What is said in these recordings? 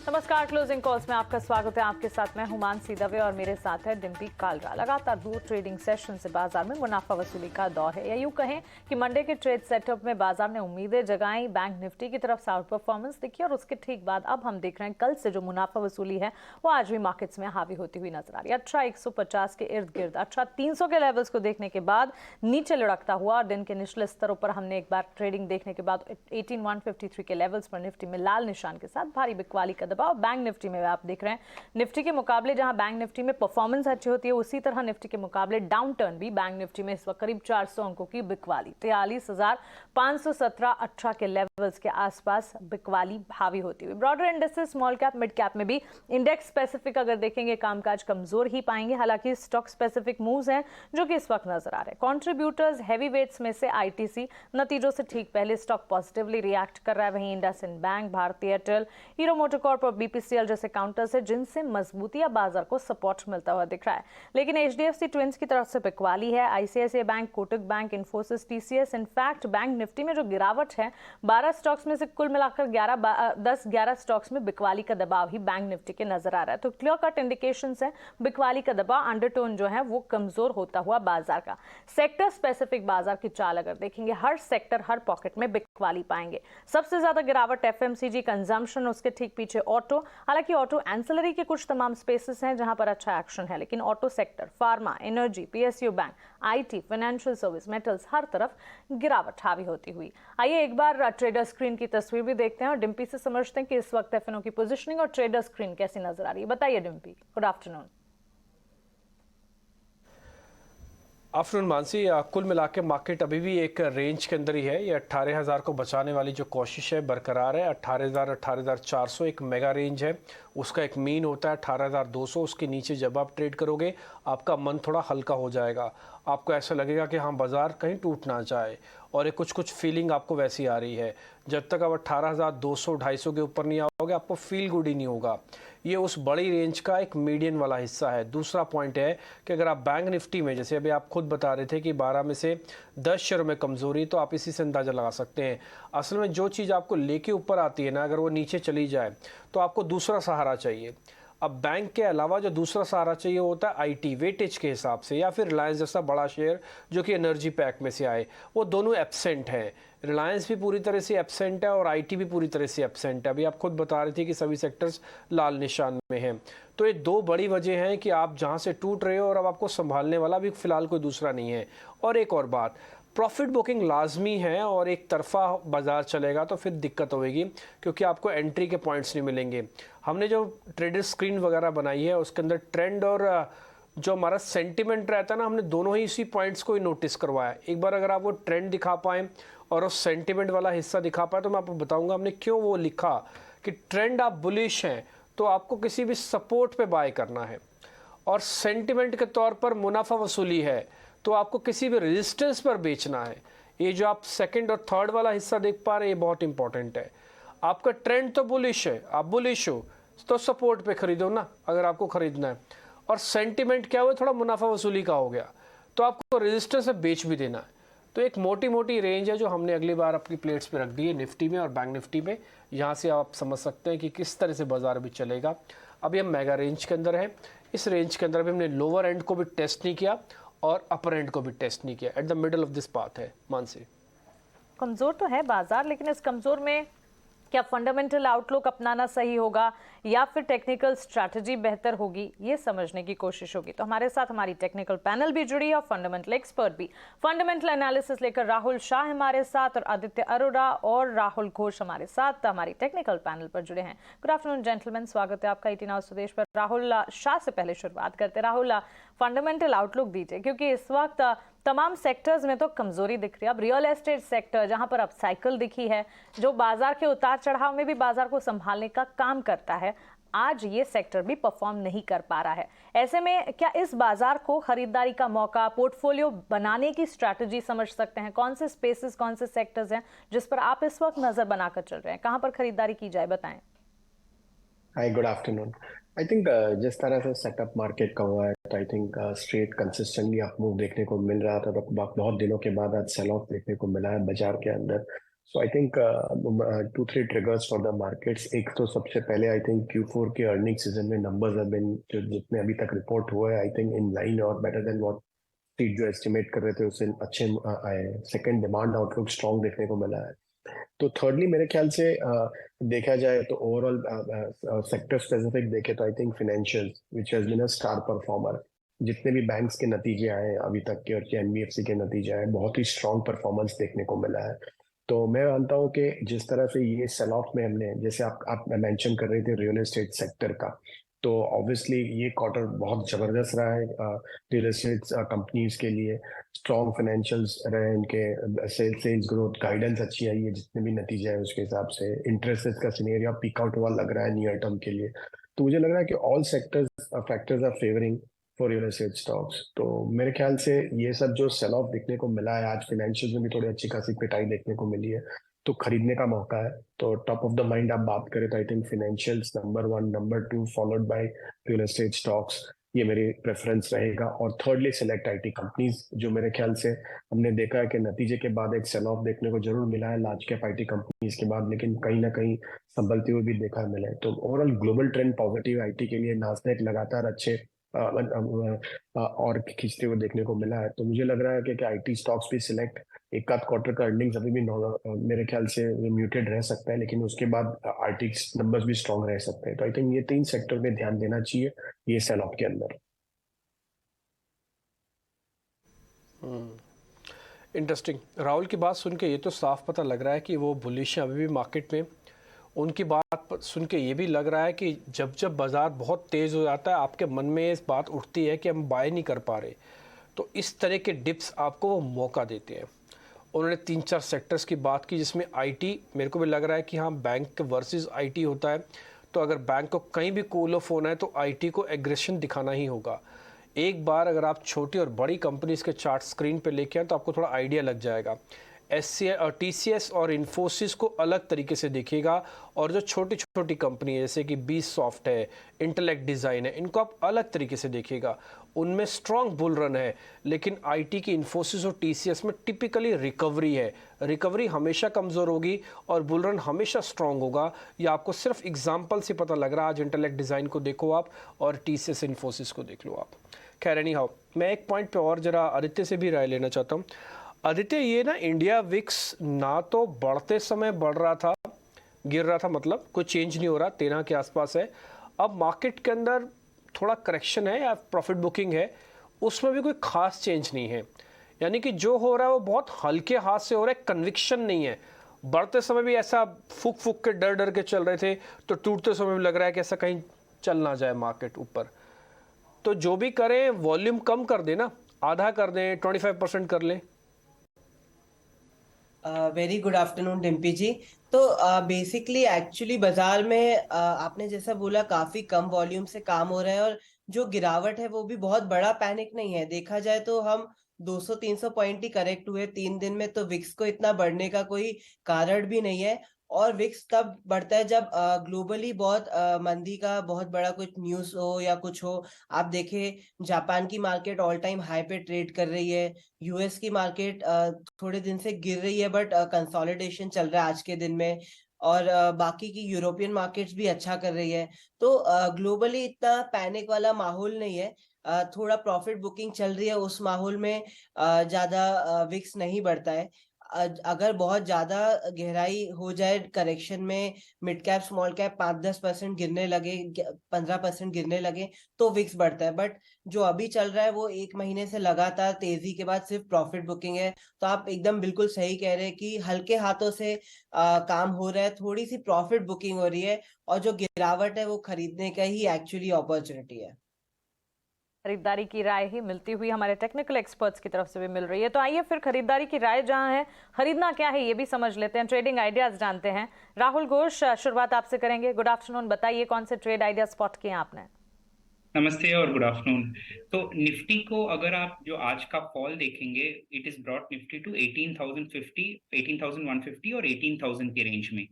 नमस्कार, closing calls में आपका स्वागत है। आपके साथ मैं हुमान सीदवे और मेरे साथ है डिम्पी कालरा। लगातार 2 ट्रेडिंग सेशन से बाजार में मुनाफा वसूली का दौर है, या यूं कहें कि मंडे के ट्रेड सेटअप में बाजार ने उम्मीदें जगाई। बैंक निफ्टी की तरफ से आउट परफॉर्मेंस दिखी और उसके ठीक बाद अब हम देख रहे हैं कल से जो मुनाफा वसूली है वो आज भी मार्केट्स में हावी होती हुई नजर आ रही है। 150 के इर्द गिर्द 300 के लेवल्स को देखने के बाद नीचे लुढ़कता हुआ और दिन के निचले स्तरों पर हमने एक बार ट्रेडिंग देखने के बाद 18153 के लेवल्स पर निफ्टी में लाल निशान के साथ भारी बिकवाली का दबाव। बैंक निफ्टी में आप देख रहे हैं निफ्टी के मुकाबले जहां बैंक निफ्टी में परफॉर्मेंस अच्छी होती है, उसी तरह निफ्टी के मुकाबले डाउन टर्न भी बैंक निफ्टी में इस वक्त करीब 400 अंकों की बिकवाली 43,517-18 के लेवल्स के आसपास बिकवाली हावी होती हुई। Broader indexes small cap mid cap में भी इंडेक्स स्पेसिफिक अगर देखेंगे कामकाज कमजोर ही पाएंगे। हालांकि स्टॉक स्पेसिफिक मूव्स हैं जो कि इस वक्त नजर आ रहे हैं। कॉन्ट्रीब्यूटर्स हैवी वेट्स में से आईटीसी नतीजों से ठीक पहले स्टॉक पॉजिटिवली रिएक्ट कर रहा है। वहीं IndusInd bank, Bharti Airtel, Hero MotoCorp और बीपीसीएल जैसे काउंटर्स है जिनसे मजबूती बाजार को सपोर्ट मिलता हुआ दिख रहा है। लेकिन एचडीएफसी ट्विंस की तरफ से बिकवाली है। ICICI bank, Kotak bank, Infosys, TCS, in fact bank Nifty में जो गिरावट है 12 स्टॉक्स में से कुल मिलाकर 10-11 स्टॉक्स में बिकवाली का दबाव ही बैंक निफ्टी के नजर आ रहा है। तो क्लियर कट इंडिकेशंस है बिकवाली का दबाव, अंडरटोन जो है वो कमजोर होता हुआ बाजार का। सेक्टर स्पेसिफिक बाजार की चाल अगर देखेंगे हर सेक्टर हर पॉकेट में बिकवाली पाएंगे। सबसे ज्यादा गिरावट एफएमसीजी, कंजम्पशन, उसके ठीक पीछे ऑटो। हालांकि ऑटो एंसिलरी के कुछ तमाम स्पेसेस हैं जहां पर अच्छा एक्शन है, लेकिन auto sector, pharma, energy, PSU bank, IT, financial service, metals, हर तरफ गिरावट हावी होती हुई। आइए एक बार ट्रेडर स्क्रीन की तस्वीर भी देखते हैं और डिम्पी से समझते हैं कि इस वक्त एफएनओ की पोजीशनिंग और ट्रेडर स्क्रीन कैसी नजर आ रही है। बताइए Dimpy. Good afternoon. Afternoon Mansi, कुल मिला के मार्केट अभी भी एक रेंज के अंदर ही है। ये 18,000 को बचाने वाली जो कोशिश है बरकरार है। 18,000 18,400 एक मेगा रेंज है, उसका एक मीन होता है 18,200। उसके नीचे जब आप ट्रेड करोगे आपका मन थोड़ा हल्का हो जाएगा। आपको ऐसा लगेगा कि हाँ बाजार कहीं टूट ना जाए, और एक कुछ फीलिंग आपको वैसी आ रही है। जब तक आप 18,200 250 के ऊपर नहीं आओगे आपको फील गुड ही नहीं होगा। ये उस बड़ी रेंज का एक मीडियन वाला हिस्सा है। दूसरा पॉइंट है कि अगर आप बैंक निफ्टी में, जैसे अभी आप खुद बता रहे थे कि 12 में से 10 शेयरों में कमजोरी, तो आप इसी से अंदाजा लगा सकते हैं। असल में जो चीज़ आपको लेके ऊपर आती है ना, अगर वो नीचे चली जाए तो आपको दूसरा सहारा चाहिए। अब बैंक के अलावा जो दूसरा सहारा चाहिए होता है आईटी वेटेज के हिसाब से, या फिर रिलायंस जैसा बड़ा शेयर जो कि एनर्जी पैक में से आए। वो दोनों एब्सेंट हैं। रिलायंस भी पूरी तरह से एब्सेंट है और आईटी भी पूरी तरह से एब्सेंट है। अभी आप खुद बता रहे थे कि सभी सेक्टर्स लाल निशान में हैं। तो ये दो बड़ी वजह हैं कि आप जहाँ से टूट रहे हो और अब आपको संभालने वाला भी फिलहाल कोई दूसरा नहीं है। और एक और बात, प्रॉफिट बुकिंग लाजमी है, और एक तरफा बाजार चलेगा तो फिर दिक्कत होगी क्योंकि आपको एंट्री के पॉइंट्स नहीं मिलेंगे। हमने जो ट्रेडर स्क्रीन वगैरह बनाई है उसके अंदर ट्रेंड और जो हमारा सेंटिमेंट रहता है ना, हमने दोनों ही इसी पॉइंट्स को ही नोटिस करवाया। एक बार अगर आप वो ट्रेंड दिखा पाएँ और उस सेंटिमेंट वाला हिस्सा दिखा पाए तो मैं आपको बताऊंगा हमने क्यों वो लिखा कि ट्रेंड आप बुलिश हैं तो आपको किसी भी सपोर्ट पे बाय करना है, और सेंटिमेंट के तौर पर मुनाफा वसूली है तो आपको किसी भी रेजिस्टेंस पर बेचना है। ये जो आप सेकंड और थर्ड वाला हिस्सा देख पा रहे हैं ये बहुत इंपॉर्टेंट है। आपका ट्रेंड तो बुलिश है, आप बुलिश हो तो सपोर्ट पे खरीदो ना अगर आपको खरीदना है। और सेंटिमेंट क्या हुआ, थोड़ा मुनाफा वसूली का हो गया तो आपको रेजिस्टेंस से बेच भी देना है। तो एक मोटी मोटी रेंज है जो हमने अगली बार अपनी प्लेट्स पे रख दी है निफ्टी में और बैंक निफ्टी में। यहाँ से आप समझ सकते हैं कि किस तरह से बाजार भी चलेगा। अभी हम मेगा रेंज के अंदर है। इस रेंज के अंदर भी हमने लोअर एंड को भी टेस्ट नहीं किया और अपर एंड को भी टेस्ट नहीं किया। At the middle of this path है। मानसी, कमजोर तो है बाजार, लेकिन इस कमजोर में क्या फंडामेंटल आउटलुक अपनाना सही होगा या फिर टेक्निकल स्ट्रैटेजी बेहतर होगी, ये समझने की कोशिश होगी। तो हमारे साथ हमारी टेक्निकल पैनल भी जुड़ी है और फंडामेंटल एक्सपर्ट भी। फंडामेंटल एनालिसिस लेकर राहुल शाह हमारे साथ और आदित्य अरोड़ा और राहुल घोष हमारे साथ हमारी टेक्निकल पैनल पर जुड़े हैं। गुड आफ्टरनून जेंटलमैन, स्वागत है आपका 18 आवर्स स्वदेश पर। राहुल शाह से पहले शुरुआत करते हैं। राहुल, फंडामेंटल आउटलुक दीजिए, क्योंकि इस वक्त तमाम सेक्टर्स में तो कमजोरी दिख रही है। अब रियल एस्टेट सेक्टर जहां पर अब साइकिल दिखी है, जो बाजार के उतार चढ़ाव में भी बाजार को संभालने का काम करता है, आज ये सेक्टर भी परफॉर्म नहीं कर पा रहा है। ऐसे में क्या इस बाजार को खरीदारी का मौका, पोर्टफोलियो बनाने की स्ट्रैटेजी समझ सकते हैं? कौन से स्पेसेस, कौन से सेक्टर्स हैं जिस पर आप इस वक्त नजर बनाकर चल रहे हैं? कहां पर खरीदारी की जाए, बताएं। हाय, गुड आफ्टरनून। आई थिंक जिस तरह से सेटअप मार्केट का हुआ है तो I think straight consistently up move देखने को मिल रहा था। तो बहुत दिनों के बाद आज सेल ऑफ देखने को मिला है बाजार के अंदर। So I think 2-3 triggers for the markets. एक तो सबसे पहले आई थिंक Q4 के अर्निंग सीजन में नंबर्स हैव बीन, जो जितने अभी तक रिपोर्ट हुए आई थिंक इन लाइन और बेटर देन व्हाट स्ट्रीट जो एस्टिमेट कर रहे थे उससे अच्छे आए। सेकंड, डिमांड आउटलुक स्ट्रांग देखने को मिला है। तो थर्डली मेरे ख्याल से देखा जाए तो ओवरऑल सेक्टर स्पेसिफिक देखे तो I think financial which has been a star performer. जितने भी बैंक्स के नतीजे आए अभी तक के और NBFC के नतीजे आए, बहुत ही स्ट्रांग परफॉर्मेंस देखने को मिला है। तो मैं मानता हूँ कि जिस तरह से ये सेल ऑफ में हमने, जैसे आप मेंशन कर रहे थे रियल एस्टेट सेक्टर का, तो ऑब्वियसली ये क्वार्टर बहुत जबरदस्त रहा है रियल एस्टेट कंपनीज के लिए। स्ट्रॉन्ग फाइनेंशियल्स रहे इनके, सेल्स ग्रोथ गाइडेंस अच्छी आई है, जितने भी नतीजे हैं उसके हिसाब से। इंटरेस्ट रेट का सिनेरियो पीक आउट हुआ लग रहा है नियर टर्म के लिए। तो मुझे लग रहा है कि all sectors factors are favouring for real estate stocks. तो मेरे ख्याल से ये सब जो सेल ऑफ देखने को मिला है आज, फाइनेंशियल में भी थोड़ी अच्छी खासी पिटाई देखने को मिली है, तो खरीदने का मौका है। तो टॉप ऑफ द माइंड आप बात करें तो I think financials number 1, number 2 followed by real estate stocks, ये मेरी प्रेफरेंस रहेगा। और थर्डली सेलेक्ट IT कंपनीज, जो मेरे ख्याल से हमने देखा है कि नतीजे के बाद एक सेल ऑफ देखने को जरूर मिला है लार्ज कैप IT कंपनीज के बाद, लेकिन कहीं ना कहीं संभलते हुए भी देखा मिला है। तो overall global trend positive IT के लिए। नास्डैक लगातार अच्छे और खींचते हुए देखने को मिला है। तो मुझे लग रहा है कि IT स्टॉक्स भी सिलेक्ट, एक आध क्वार्टर का अर्निंग्स अभी भी मेरे ख्याल से म्यूटेड रह सकता है, लेकिन उसके बाद IT नंबर्स भी स्ट्रांग रह सकते हैं। तो आई थिंक ये 3 सेक्टर में ध्यान देना चाहिए ये सेल ऑफ के अंदर। इंटरेस्टिंग। राहुल की बात सुन के ये तो साफ पता लग रहा है कि वो बुलिश है अभी भी मार्केट में। उनकी बात सुन के ये भी लग रहा है कि जब जब बाजार बहुत तेज़ हो जाता है आपके मन में इस बात उठती है कि हम बाय नहीं कर पा रहे, तो इस तरह के डिप्स आपको वो मौका देते हैं। उन्होंने 3-4 सेक्टर्स की बात की जिसमें IT, मेरे को भी लग रहा है कि हाँ बैंक वर्सेस IT होता है, तो अगर बैंक को कहीं भी कूल ऑफ होना है तो IT को एग्रेशन दिखाना ही होगा। एक बार अगर आप छोटी और बड़ी कंपनीज के चार्ट स्क्रीन पे लेके आए तो आपको थोड़ा आइडिया लग जाएगा। TCS और इन्फोसिस को अलग तरीके से देखिएगा, और जो छोटी छोटी कंपनी है जैसे कि BSoft है, इंटेलेक्ट डिज़ाइन है, इनको आप अलग तरीके से देखिएगा। उनमें स्ट्रॉन्ग बुल रन है, लेकिन IT की इन्फोसिस और TCS में टिपिकली रिकवरी है। रिकवरी हमेशा कमज़ोर होगी और बुल रन हमेशा स्ट्रॉन्ग होगा। ये आपको सिर्फ एग्जाम्पल से पता लग रहा है। आज इंटेलेक्ट डिज़ाइन को देखो आप और TCS इन्फोसिस को देख लो आप। खैर एनी हाउ, मैं एक पॉइंट पे और जरा आदित्य से भी राय लेना चाहता हूँ। आदित्य, ये ना इंडिया विक्स ना तो बढ़ते समय बढ़ रहा था, गिर रहा था, मतलब कोई चेंज नहीं हो रहा, 13 के आसपास है। अब मार्केट के अंदर थोड़ा करेक्शन है या प्रॉफिट बुकिंग है, उसमें भी कोई खास चेंज नहीं है। यानी कि जो हो रहा है वो बहुत हल्के हाथ से हो रहा है, कन्विक्शन नहीं है। बढ़ते समय भी ऐसा फूक फूक के डर डर के चल रहे थे, तो टूटते समय भी लग रहा है कि ऐसा कहीं चल ना जाए मार्केट ऊपर। तो जो भी करें वॉल्यूम कम कर देना, आधा कर दें, 25% कर लें। वेरी गुड आफ्टरनून डिम्पी जी। तो बेसिकली एक्चुअली बाजार में आपने जैसा बोला काफी कम वॉल्यूम से काम हो रहा है, और जो गिरावट है वो भी बहुत बड़ा पैनिक नहीं है। देखा जाए तो हम 200-300 पॉइंट ही करेक्ट हुए 3 दिन में, तो विक्स को इतना बढ़ने का कोई कारण भी नहीं है। और विक्स तब बढ़ता है जब ग्लोबली बहुत मंदी का बहुत बड़ा कुछ न्यूज हो या कुछ हो। आप देखें जापान की मार्केट ऑल टाइम हाई पे ट्रेड कर रही है, यूएस की मार्केट थोड़े दिन से गिर रही है बट कंसोलिडेशन चल रहा है आज के दिन में, और बाकी की यूरोपियन मार्केट्स भी अच्छा कर रही है। तो ग्लोबली इतना पैनिक वाला माहौल नहीं है। थोड़ा प्रॉफिट बुकिंग चल रही है, उस माहौल में ज्यादा विक्स नहीं बढ़ता है। अगर बहुत ज्यादा गहराई हो जाए करेक्शन में, मिड कैप स्मॉल कैप 5-10% गिरने लगे, 15% गिरने लगे, तो विक्स बढ़ता है। बट जो अभी चल रहा है वो 1 महीने से लगातार तेजी के बाद सिर्फ प्रॉफिट बुकिंग है। तो आप एकदम बिल्कुल सही कह रहे हैं कि हल्के हाथों से काम हो रहा है, थोड़ी सी प्रॉफिट बुकिंग हो रही है, और जो गिरावट है वो खरीदने का ही एक्चुअली अपॉर्चुनिटी है। खरीदारी की राय ही मिलती हुई हमारे टेक्निकल एक्सपर्ट्स की तरफ से भी मिल रही है। तो आइए फिर खरीदारी की राय जहां है, खरीदना क्या है ये भी समझ लेते हैं, ट्रेडिंग आइडियाज जानते हैं। राहुल घोष, शुरुआत आपसे करेंगे। गुड आफ्टरनून, बताइए कौन से ट्रेड आइडिया स्पॉट किए आपने? नमस्ते और गुड आफ्टरनून। तो निफ्टी को अगर आप जो आज का फॉल देखेंगे, it is brought Nifty to 18,050, 18,150 और 18,000 के रेंज में।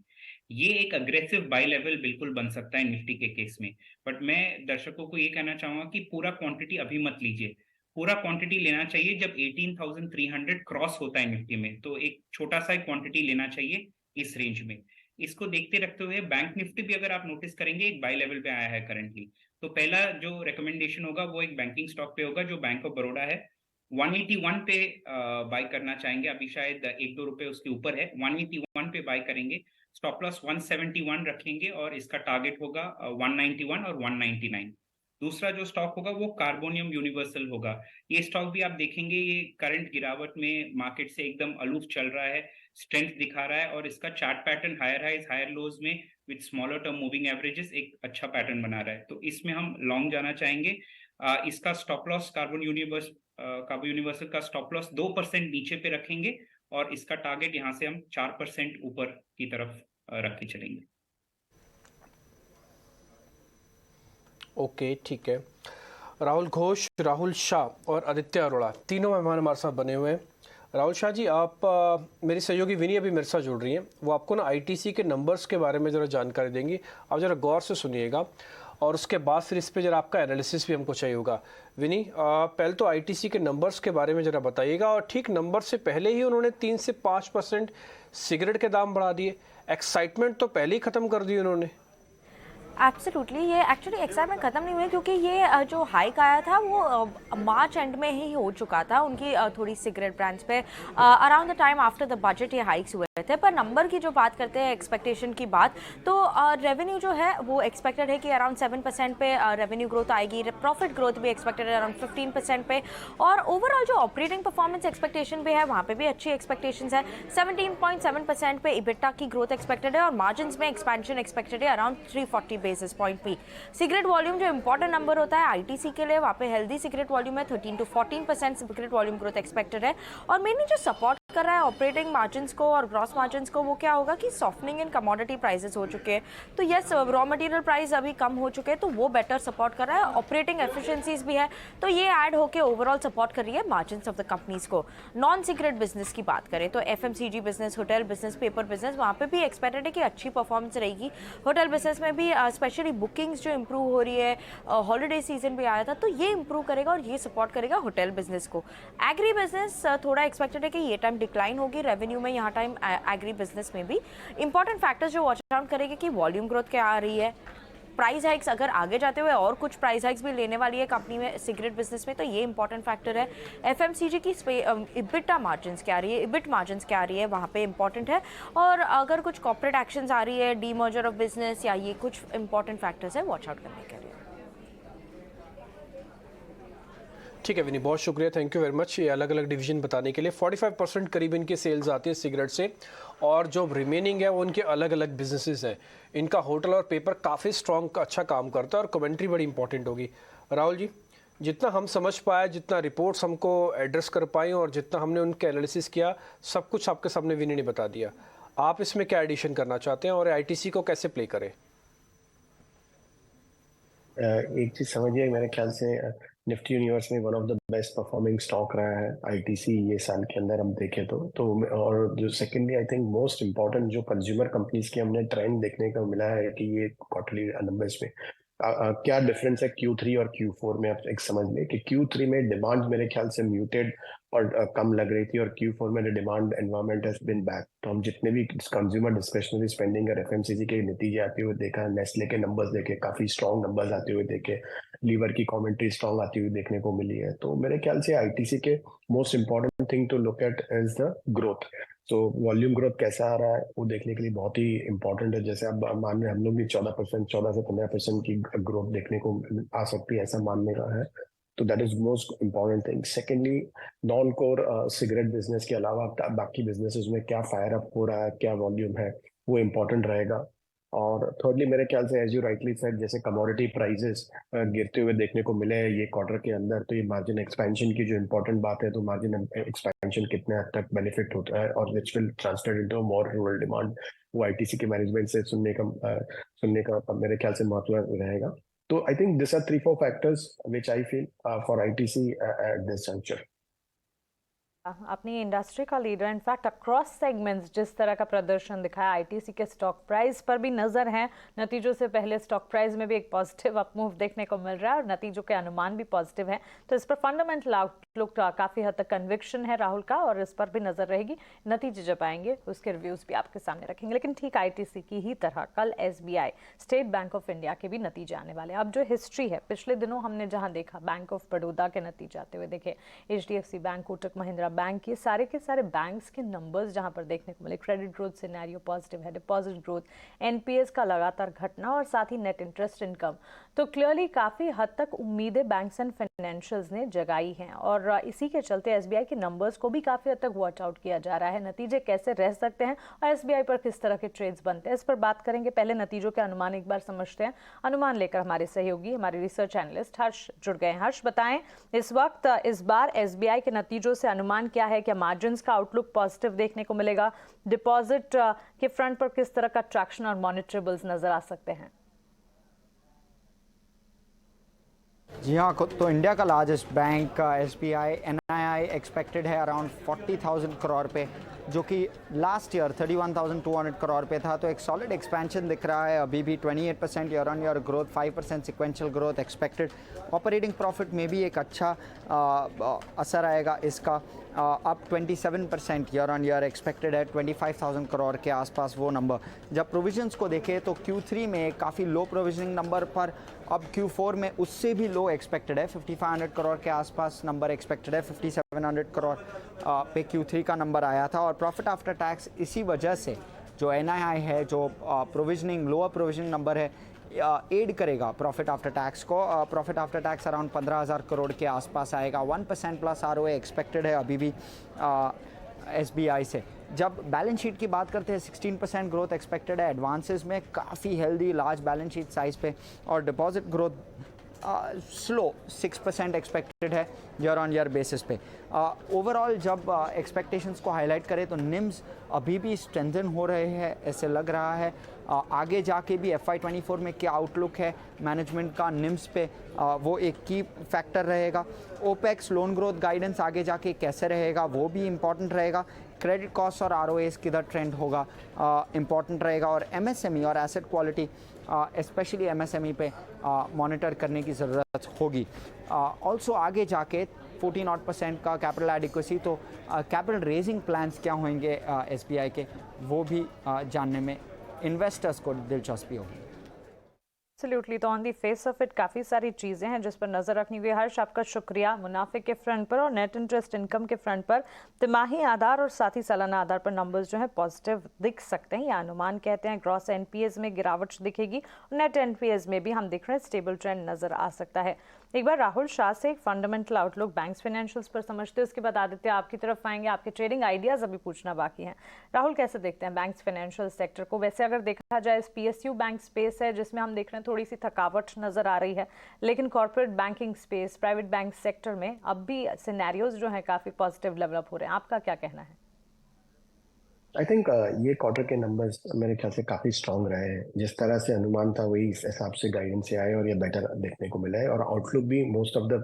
ये एक अग्रेसिव बाय लेवल बिल्कुल बन सकता है निफ्टी के केस में। बट मैं दर्शकों को ये कहना चाहूंगा कि पूरा क्वांटिटी अभी मत लीजिए। पूरा क्वांटिटी लेना चाहिए जब 18,300 क्रॉस होता है निफ्टी में, तो एक छोटा सा क्वांटिटी लेना चाहिए इस रेंज में। इसको देखते रखते हुए बैंक निफ्टी भी अगर आप नोटिस करेंगे एक बाय लेवल पे आया है करंटली। तो पहला जो रिकमेंडेशन होगा वो एक बैंकिंग स्टॉक पे होगा जो बैंक ऑफ बड़ौदा है। 181 पे बाय करना चाहेंगे, अभी शायद 1-2 रुपए उसके ऊपर है, 181 पे बाय करेंगे। स्टॉप लॉस 171 रखेंगे और इसका टारगेट होगा 191 और 199। दूसरा जो स्टॉक होगा वो कार्बोनियम यूनिवर्सल होगा। ये स्टॉक भी आप देखेंगे ये करंट गिरावट में मार्केट से एकदम अलूफ चल रहा है, स्ट्रेंथ दिखा रहा है और इसका chart pattern higher highs higher lows में with smaller term moving averages एक अच्छा पैटर्न बना रहा है, तो इसमें हम लॉन्ग जाना चाहेंगे। इसका स्टॉप लॉस कार्बन यूनिवर्सल का स्टॉप लॉस 2% नीचे पे रखेंगे और इसका टारगेट यहाँ से हम 4% ऊपर की तरफ रख के चलेंगे। ओके, ठीक है। राहुल घोष, राहुल शाह और आदित्य अरोड़ा तीनों मेहमान हमारे साथ बने हुए हैं। राहुल शाह जी, आप मेरी सहयोगी विनी अभी मेरे साथ जुड़ रही हैं, वो आपको ना आईटीसी के नंबर्स के बारे में ज़रा जानकारी देंगी। आप ज़रा गौर से सुनिएगा और उसके बाद फिर इस पे ज़रा आपका एनालिसिस भी हमको चाहिए होगा। विनी, पहले तो आईटीसी के नंबर्स के बारे में ज़रा बताइएगा, और ठीक नंबर से पहले ही उन्होंने 3 से 5% सिगरेट के दाम बढ़ा दिए। एक्साइटमेंट तो पहले ही ख़त्म कर दी उन्होंने। एब्सोल्युटली, ये एक्चुअली एक्साइटमेंट खत्म नहीं हुई क्योंकि ये जो हाइक आया था वो मार्च एंड में ही हो चुका था उनकी थोड़ी सिगरेट ब्रांड्स पे। Around the time after the budget ये हाइक्स हुए थे। पर नंबर की जो बात करते हैं, एक्सपेक्टेशन की बात, तो रेवेन्यू जो है वो एक्सपेक्टेड है कि अराउंड 7% पे रेवेन्यू ग्रोथ आएगी। प्रॉफिट ग्रोथ भी एक्सपेक्टेड है अराउंड 15% पे, और ओवरऑल जो ऑपरेटिंग परफॉर्मेंस एक्सपेक्टेशन भी है वहाँ पे भी अच्छी एक्सपेक्टेशंस है। 17.7% पे इबिटा की ग्रोथ एक्सपेक्टेड है और मार्जिन में एक्सपेंशन एक्सपेक्टेड है अराउंड 340 बेसिस पॉइंट भी। सिगरेट वॉल्यूम जो इंपॉर्टेंट नंबर होता है आईटीसी के लिए, वहाँ पे हेल्दी सिगरेट वॉल्यूम है, 13 to 14% cigarette volume growth expected है। और मेनली जो सपोर्ट कर रहा है ऑपरेटिंग मार्जिन्स को और ग्रॉस मार्जिन्स को, वो क्या होगा कि सॉफ्टनिंग इन कमोडिटी प्राइसेस हो चुके हैं। तो यस, रॉ मटेरियल प्राइस अभी कम हो चुके हैं तो वो बेटर सपोर्ट कर रहा है। ऑपरेटिंग एफिशिएंसीज भी है तो ये ऐड होकर ओवरऑल सपोर्ट कर रही है मार्जिन्स ऑफ द कंपनीज को। नॉन सिगरेट बिजनेस की बात करें तो FMCG business, hotel business, paper business, वहाँ पे भी एक्सपेक्टेड है कि अच्छी परफॉर्मेंस रहेगी। होटल बिजनेस में भी स्पेशली बुकिंग्स जो इंप्रूव हो रही है, हॉलीडे सीजन भी आया था तो ये इंप्रूव करेगा और ये सपोर्ट करेगा होटल बिजनेस को। एग्री बिजनेस थोड़ा एक्सपेक्टेड है कि ये टाइम डिक्लाइन होगी रेवेन्यू में, यहाँ टाइम एग्री बिजनेस में भी। इंपॉर्टेंट फैक्टर्स जो वॉच आउट करेंगे कि वॉल्यूम ग्रोथ क्या आ रही है, प्राइस हाइक्स अगर आगे जाते हुए और कुछ प्राइस हाइक्स भी लेने वाली है कंपनी में सिगरेट बिजनेस में, तो ये इंपॉर्टेंट फैक्टर है। एफएमसीजी की इबिटा मार्जिन्स क्या आ रही है, इबिट मार्जिन्स क्या आ रही है, वहाँ पे इंपॉर्टेंट है। और अगर कुछ कॉर्पोरेट एक्शंस आ रही है, डीमर्जर ऑफ बिजनेस या ये कुछ इंपॉर्टेंट फैक्टर्स है वॉच आउट करने के लिए। ठीक है विनी, बहुत शुक्रिया, थैंक यू वेरी मच ये अलग अलग डिवीजन बताने के लिए। 45% करीब इनकी सेल्स आती है सिगरेट से, और जो रिमेनिंग है वो उनके अलग अलग बिजनेसेस हैं। इनका होटल और पेपर काफ़ी स्ट्रॉन्ग अच्छा काम करता है और कमेंट्री बड़ी इंपॉर्टेंट होगी। राहुल जी, जितना हम समझ पाए, जितना रिपोर्ट्स हमको एड्रेस कर पाई और जितना हमने उनके एनालिसिस किया, सब कुछ आपके सामने विनी ने बता दिया। आप इसमें क्या एडिशन करना चाहते हैं और आईटीसी को कैसे प्ले करें? एक चीज समझिए, मेरे ख्याल से निफ्टी यूनिवर्स में one of the best performing stock रहा है आईटीसी ये साल के अंदर हम देखें तो और जो secondly I think most important जो कंज्यूमर कंपनीज की हमने ट्रेंड देखने को मिला है कि ये क्वार्टरली नंबर्स में क्या डिफरेंस है Q3 और Q4 में। आप एक समझ लें कि Q3 में डिमांड मेरे ख्याल से म्यूटेड और कम लग रही थी, और Q4 में demand environment has been back. तो हम जितने भी कंज्यूमर डिस्क्रिशनरी स्पेंडिंग और एफएमसीजी के नतीजे आते हुए देखा, नेस्ले के नंबर्स देखे, काफी स्ट्रॉन्ग नंबर्स आते हुए देखे, लीवर की कमेंट्री स्ट्रॉन्ग आती हुई देखने को मिली है। तो मेरे ख्याल से आईटीसी के most important thing to look at is the growth. तो वॉल्यूम ग्रोथ कैसा आ रहा है वो देखने के लिए बहुत ही इंपॉर्टेंट है। जैसे अब मान रहे हम लोग भी 14 से 15% की ग्रोथ देखने को आ सकती है, ऐसा मानने का है। तो that is most important thing. Secondly, non core cigarette business के अलावा बाकी बिजनेसेस में क्या फायर अप हो रहा है, क्या वॉल्यूम है, वो इम्पोर्टेंट रहेगा। और थर्डली मेरे ख्याल से एज यू राइटली सेड, जैसे कमोडिटी प्राइसेस गिरते हुए देखने को मिले हैं ये क्वार्टर के अंदर, तो ये मार्जिन एक्सपेंशन की जो इम्पोर्टेंट बात है, तो मार्जिन एक्सपेंशन कितने हद तक बेनिफिट होता है और which will translate into more rural demand, वो आईटीसी के मैनेजमेंट से सुनने का मेरे ख्याल से महत्व रहेगा। तो I think this are 3-4 factors which I feel for ITC at this juncture. अपनी इंडस्ट्री का लीडर इनफैक्ट अक्रॉस सेगमेंट्स जिस तरह का प्रदर्शन दिखाया, आईटीसी के स्टॉक प्राइस पर भी नजर है। नतीजों से पहले स्टॉक प्राइस में भी एक पॉजिटिव अपमूव देखने को मिल रहा है और नतीजों के अनुमान भी पॉजिटिव है, तो इस पर फंडामेंटल आउटलुक काफी हद तक कन्विक्शन है राहुल का और इस पर भी नजर रहेगी। नतीजे जब आएंगे उसके रिव्यूज भी आपके सामने रखेंगे। लेकिन ठीक आईटीसी की ही तरह कल SBI, state bank of India के भी नतीजे आने वाले हैं। अब जो हिस्ट्री है, पिछले दिनों हमने जहां देखा बैंक ऑफ बड़ौदा के नतीजे आते हुए देखे, HDFC bank, Kotak Mahindra bank, ये सारे के सारे बैंक्स के नंबर्स जहां पर देखने को मिले। क्रेडिट ग्रोथ सिनेरियो पॉजिटिव है, डिपॉजिट ग्रोथ, एनपीएस का लगातार घटना और साथ ही नेट इंटरेस्ट इनकम, तो क्लियरली काफी हद तक उम्मीदें बैंक्स एंड फाइनेंशियल्स ने जगाई हैं और इसी के चलते एसबीआई के नंबर्स को भी काफी हद तक वॉच आउट किया जा रहा है। नतीजे कैसे रह सकते हैं और एसबीआई पर किस तरह के ट्रेड्स बनते हैं, इस पर बात करेंगे। पहले नतीजों के अनुमान एक बार समझते हैं। अनुमान लेकर हमारे सहयोगी, हमारे रिसर्च एनालिस्ट हर्ष जुड़ गए हैं। हर्ष, बताएं इस वक्त इस बार एसबीआई के नतीजों से अनुमान क्या है? क्या मार्जिन्स का आउटलुक पॉजिटिव देखने को मिलेगा? डिपॉजिट के फ्रंट पर किस तरह का ट्रैक्शन और मॉनिटरेबल्स नजर आ सकते हैं? जी हाँ, तो इंडिया का largest bank SBI, NII expected है अराउंड 40,000 करोड़ पे, जो कि लास्ट ईयर 31,200 करोड़ पे था। तो एक सॉलिड एक्सपेंशन दिख रहा है। अभी भी 28% year on year growth, 5% sequential growth expected. Operating profit में भी एक अच्छा असर आएगा इसका। अब 27% ईयर ऑन ईयर एक्सपेक्टेड है, 25,000 करोड़ के आसपास वो नंबर। जब प्रोविजंस को देखें तो Q3 में काफ़ी लो प्रोविजनिंग नंबर पर, अब Q4 में उससे भी लो एक्सपेक्टेड है। 5,500 करोड़ के आसपास नंबर एक्सपेक्टेड है। 5,700 करोड़ पे Q3 का नंबर आया था। और प्रॉफिट आफ्टर टैक्स इसी वजह से जो एनआईआई है, जो प्रोविजनिंग लोअर प्रोविजनिंग नंबर है, एड करेगा प्रॉफिट आफ्टर टैक्स को। Profit after tax around 15,000 crore के आसपास आएगा। 1% प्लस आरओए एक्सपेक्टेड है अभी भी एसबीआई से। जब बैलेंस शीट की बात करते हैं, 16% ग्रोथ एक्सपेक्टेड है। एडवांसेस में काफ़ी healthy large balance sheet size पे, और डिपॉजिट ग्रोथ स्लो 6% एक्सपेक्टेड है ईयर ऑन ईयर बेसिस पे। ओवरऑल जब एक्सपेक्टेशंस को हाईलाइट करें तो निम्स अभी भी स्ट्रेंथन हो रहे हैं ऐसे लग रहा है। आगे जाके भी FY24 में क्या आउटलुक है मैनेजमेंट का निम्स पे, वो एक की फैक्टर रहेगा। ओपेक्स लोन ग्रोथ गाइडेंस आगे जाके कैसे रहेगा वो भी इम्पॉर्टेंट रहेगा। क्रेडिट कॉस्ट और आरओएस किधर ट्रेंड होगा इम्पॉर्टेंट रहेगा। और एमएसएमई और एसेट क्वालिटी स्पेशली एमएसएमई पे मॉनिटर करने की ज़रूरत होगी। ऑल्सो आगे जाके 14% का कैपिटल एडिक्वेसी, तो कैपिटल रेजिंग प्लान्स क्या होंगे एसबीआई के, वो भी जानने में इन्वेस्टर्स को दिलचस्पी होगी। एब्सोल्युटली, तो on the face of it काफ़ी सारी चीज़ें हैं जिस पर नज़र रखनी हुई। हर्ष, आपका शुक्रिया। मुनाफे के फ्रंट पर और नेट इंटरेस्ट इनकम के फ्रंट पर तिमाही आधार और साथ ही सालाना आधार पर नंबर्स जो है पॉजिटिव दिख सकते हैं या अनुमान कहते हैं। ग्रॉस एनपीएस में गिरावट दिखेगी, नेट एनपीएस में भी हम देख रहे हैं स्टेबल ट्रेंड नज़र आ सकता है। एक बार राहुल शाह से एक फंडामेंटल आउटलुक बैंक्स फाइनेंशियल्स पर समझते हैं, उसके बाद आदित्य आपकी तरफ आएंगे। आपके ट्रेडिंग आइडियाज़ अभी पूछना बाकी हैं। राहुल, कैसे देखते हैं बैंक्स फाइनेंशियल सेक्टर को? वैसे अगर देखा जाए, पीएसयू बैंक स्पेस है जिसमें हम देख रहे हैं थोड़ी सी थकावट नज़र आ रही है, लेकिन corporate banking space, private bank sector में अब भी सिनेरियोज जो हैं काफ़ी पॉजिटिव डेवलप हो रहे हैं। आपका क्या कहना है? आई थिंक ये क्वार्टर के नंबर्स मेरे ख्याल से काफी स्ट्रांग रहे हैं। जिस तरह से अनुमान था वही इस हिसाब से गाइडेंस से आए और ये बेटर देखने को मिला है। और आउटलुक भी मोस्ट ऑफ द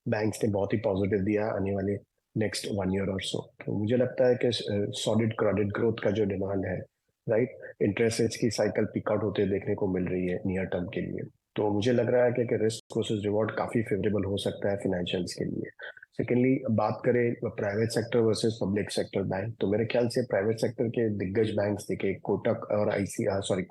बैंक्स ने बहुत ही पॉजिटिव दिया आने वाले नेक्स्ट 1 ईयर और सो। तो मुझे लगता है कि सॉलिड क्रेडिट ग्रोथ का जो डिमांड है, राइट, इंटरेस्ट रेट्स की साइकिल पिक आउट होते देखने को मिल रही है नियर टर्म के लिए। तो मुझे लग रहा है कि रिस्क वर्सेस रिवॉर्ड काफी फेवरेबल हो सकता है फाइनेंशियल्स के लिए। सेकेंडली, बात करें private sector versus public sector bank, तो मेरे ख्याल से प्राइवेट सेक्टर के दिग्गज बैंक्स देखे, कोटक और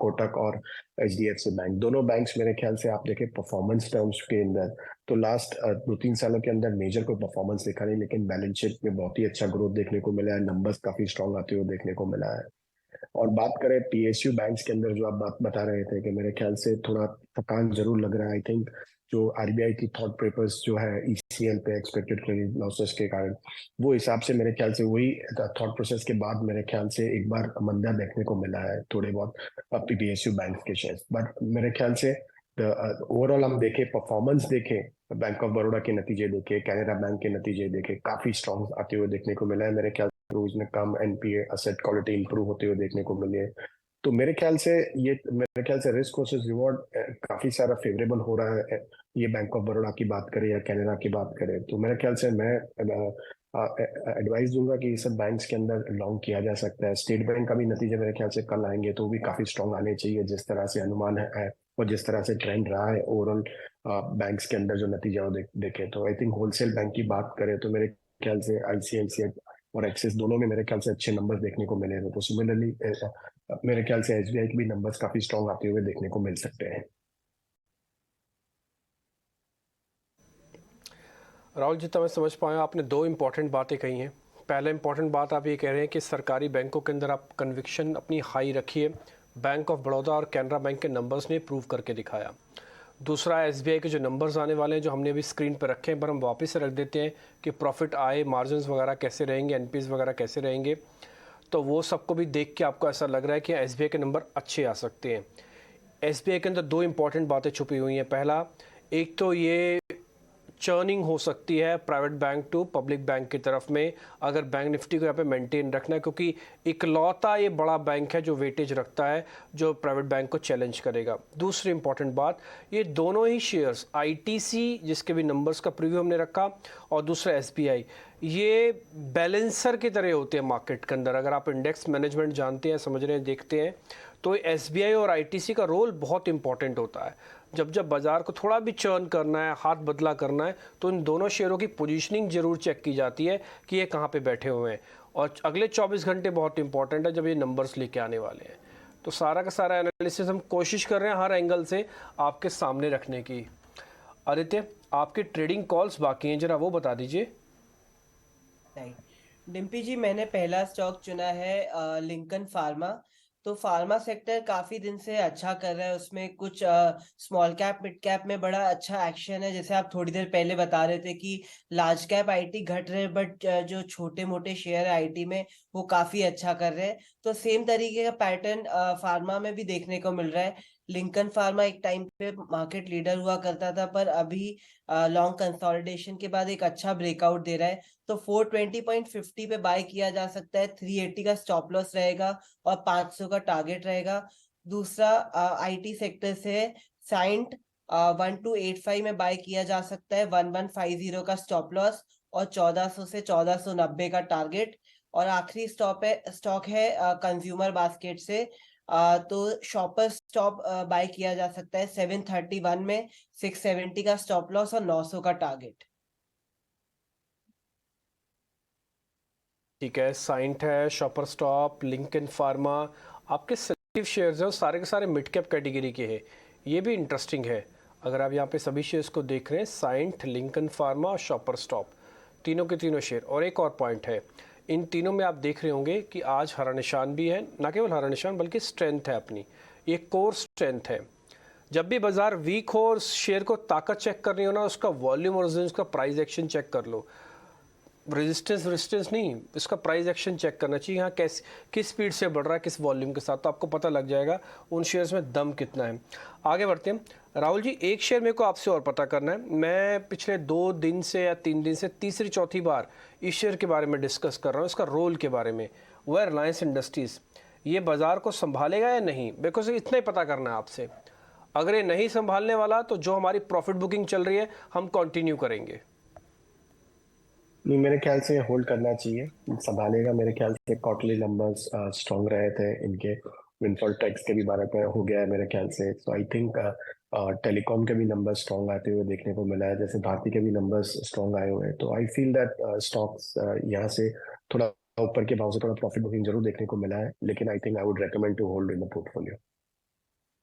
कोटक और HDFC बैंक, दोनों बैंक्स मेरे ख्याल से आप देखें परफॉर्मेंस टर्म्स के अंदर तो लास्ट 2-3 सालों के अंदर मेजर कोई परफॉर्मेंस दिखा नहीं, लेकिन बैलेंस शीट में बहुत ही अच्छा ग्रोथ देखने को मिला है। नंबर्स काफी स्ट्रांग आते हुए देखने को मिला है। और बात करें PSU बैंक्स के अंदर, जो आप बात बता रहे थे कि मेरे ख्याल से थोड़ा थकान जरूर लग रहा है। आई थिंक जो RBI की थॉट पेपर्स जो है ECL पे, एक्सपेक्टेड क्रेडिट लॉसेस के कारण, वो हिसाब से मेरे ख्याल से वही थॉट प्रोसेस के बाद मेरे ख्याल से एक बार मंदा देखने को मिला है थोड़े बहुत PSU बैंक के शेयर। बट मेरे ख्याल से ओवरऑल हम देखें, परफॉर्मेंस देखें, बैंक ऑफ बड़ौदा के नतीजे देखे, कैनरा बैंक के नतीजे देखे, काफी स्ट्रॉन्ग आते हुए देखने को मिला है। मेरे ख्याल में कम NPA, एसेट क्वालिटी इंप्रूव होते हुए देखने को मिले। तो मेरे ख्याल से रिस्क वर्सेस रिवॉर्ड काफी सारा फेवरेबल हो रहा है। ये बैंक ऑफ बड़ौदा की बात करें या कैनरा की बात करें, तो मेरे ख्याल से मैं एडवाइस दूंगा कि ये सब बैंक्स के अंदर लॉन्ग किया जा सकता है। स्टेट बैंक का भी नतीजे मेरे ख्याल से कल आएंगे तो वो भी काफी स्ट्रॉन्ग आने चाहिए, जिस तरह से अनुमान है और जिस तरह से ट्रेंड रहा है ओवरऑल बैंक्स के अंदर जो नतीजा वो देखें तो आई थिंक होलसेल बैंक की बात करें तो मेरे ख्याल से आईसीआईसीआई और एक्सिस दोनों में मेरे ख्याल से अच्छे नंबर्स देखने को मिले थे। तो सिमिलरली मेरे ख्याल से एसबीआई के भी नंबर्स काफी स्ट्रॉन्ग आते हुए देखने को मिल सकते हैं। राहुल जी, तो मैं समझ पाया आपने दो इम्पॉर्टेंट बातें कही हैं। पहले इम्पॉर्टेंट बात आप ये कह रहे हैं कि सरकारी बैंकों के अंदर आप कन्विक्शन अपनी हाई रखिए। बैंक ऑफ बड़ौदा और कैनरा बैंक के नंबर्स ने प्रूव करके दिखाया। दूसरा, एसबीआई के जो नंबर्स आने वाले हैं जो हमने अभी स्क्रीन पर रखे हैं, पर हम वापस से रख देते हैं कि प्रॉफिट आए, मार्जिन्स वगैरह कैसे रहेंगे, एनपीएस वगैरह कैसे रहेंगे, तो वो सबको भी देख के आपको ऐसा लग रहा है कि एसबीआई के नंबर अच्छे आ सकते हैं। एसबीआई के अंदर दो इम्पॉर्टेंट बातें छुपी हुई हैं। पहला, एक तो ये चर्निंग हो सकती है private bank to public bank की तरफ में, अगर बैंक निफ्टी को यहाँ पे मेंटेन रखना है, क्योंकि इकलौता ये बड़ा बैंक है जो वेटेज रखता है जो प्राइवेट बैंक को चैलेंज करेगा। दूसरी इंपॉर्टेंट बात, ये दोनों ही शेयर्स आईटीसी जिसके भी नंबर्स का प्रीव्यू हमने रखा और दूसरा एसबीआई, ये बैलेंसर की तरह होते हैं मार्केट के अंदर। अगर आप इंडेक्स मैनेजमेंट जानते हैं, समझ रहे हैं, देखते हैं, तो एसबीआई और आईटीसी का रोल बहुत इंपॉर्टेंट होता है। जब जब बाजार को थोड़ा भी चर्न करना है, हाथ बदला करना है, तो इन दोनों शेयरों की पोजीशनिंग जरूर चेक की जाती है कि ये कहाँ पे बैठे हुए हैं। और अगले 24 घंटे बहुत इंपॉर्टेंट है जब ये नंबर्स लेके आने वाले हैं। तो सारा का सारा एनालिसिस हम कोशिश कर रहे हैं हर एंगल से आपके सामने रखने की। आदित्य, आपके ट्रेडिंग कॉल्स बाकी हैं, जरा वो बता दीजिए। नहीं डिम्पी जी, मैंने पहला स्टॉक चुना है लिंकन फार्मा। तो फार्मा सेक्टर काफी दिन से अच्छा कर रहा है, उसमें कुछ स्मॉल कैप मिड कैप में बड़ा अच्छा एक्शन है। जैसे आप थोड़ी देर पहले बता रहे थे कि लार्ज कैप आईटी घट रहे, बट जो छोटे मोटे शेयर है आईटी में वो काफी अच्छा कर रहे हैं। तो सेम तरीके का पैटर्न फार्मा में भी देखने को मिल रहा है। लिंकन फार्मा एक टाइम पे मार्केट लीडर हुआ करता था, पर अभी लॉन्ग कंसोलिडेशन के बाद एक अच्छा ब्रेकआउट दे रहा है। तो 420.50 पे बाय किया जा सकता है। 380 का स्टॉप लॉस रहेगा और 500 का टारगेट रहेगा। दूसरा आईटी सेक्टर से साइंट 1285 में बाय किया जा सकता है। 1150 का स्टॉप लॉस और 1400 से 1490 का टारगेट। और आखिरी स्टॉक है कंज्यूमर बास्केट से तो शॉपर स्टॉप बाय किया जा सकता है 731 में, 670 का स्टॉप लॉस और 900 का टारगेट। ठीक है, साइंट है, शॉपर स्टॉप, लिंकन फार्मा, आपके सेलेक्टिव शेयर्स हैं, सारे के सारे मिड कैप कैटेगरी के हैं। ये भी इंटरेस्टिंग है। अगर आप यहाँ पे सभी शेयर्स को देख रहे हैं, साइंट, लिंकन फार्मा और शॉपर स्टॉप, तीनों के तीनों शेयर। और एक और पॉइंट है, इन तीनों में आप देख रहे होंगे कि आज हरा निशान भी है, ना केवल हरा निशान बल्कि स्ट्रेंथ है अपनी, ये कोर स्ट्रेंथ है। जब भी बाजार वीक हो और शेयर को ताकत चेक करनी हो ना, उसका वॉल्यूम और उसका प्राइस एक्शन चेक कर लो। रेजिस्टेंस नहीं, इसका प्राइस एक्शन चेक करना चाहिए। यहाँ किस स्पीड से बढ़ रहा है, किस वॉल्यूम के साथ, तो आपको पता लग जाएगा उन शेयर्स में दम कितना है। आगे बढ़ते हैं। राहुल जी, एक शेयर मेरे को आपसे और पता करना है। मैं पिछले 2 दिन से या 3 दिन से तीसरी चौथी बार इस शेयर के बारे में डिस्कस कर रहा हूँ, इसका रोल के बारे में। वो है रिलायंस इंडस्ट्रीज़। ये बाजार को संभालेगा या नहीं, बिकॉज इतना ही पता करना है आपसे। अगर ये नहीं संभालने वाला तो जो हमारी प्रॉफिट बुकिंग चल रही है हम कंटिन्यू करेंगे। नहीं, मेरे ख्याल से होल्ड करना चाहिए, संभालेगा। मेरे ख्याल से क्वार्टरली नंबर्स स्ट्रॉन्ग रहे थे इनके, विंडफॉल टैक्स के भी बारे में हो गया है मेरे ख्याल से। तो आई थिंक टेलीकॉम के भी नंबर्स स्ट्रॉन्ग आते हुए देखने को मिला है, जैसे भारती के भी नंबर्स स्ट्रॉन्ग आए हुए हैं। तो आई फील दैट स्टॉक्स यहाँ से थोड़ा ऊपर के भाव से थोड़ा प्रॉफिट बुकिंग जरूर देखने को मिला है, लेकिन I think I would recommend to hold in the portfolio.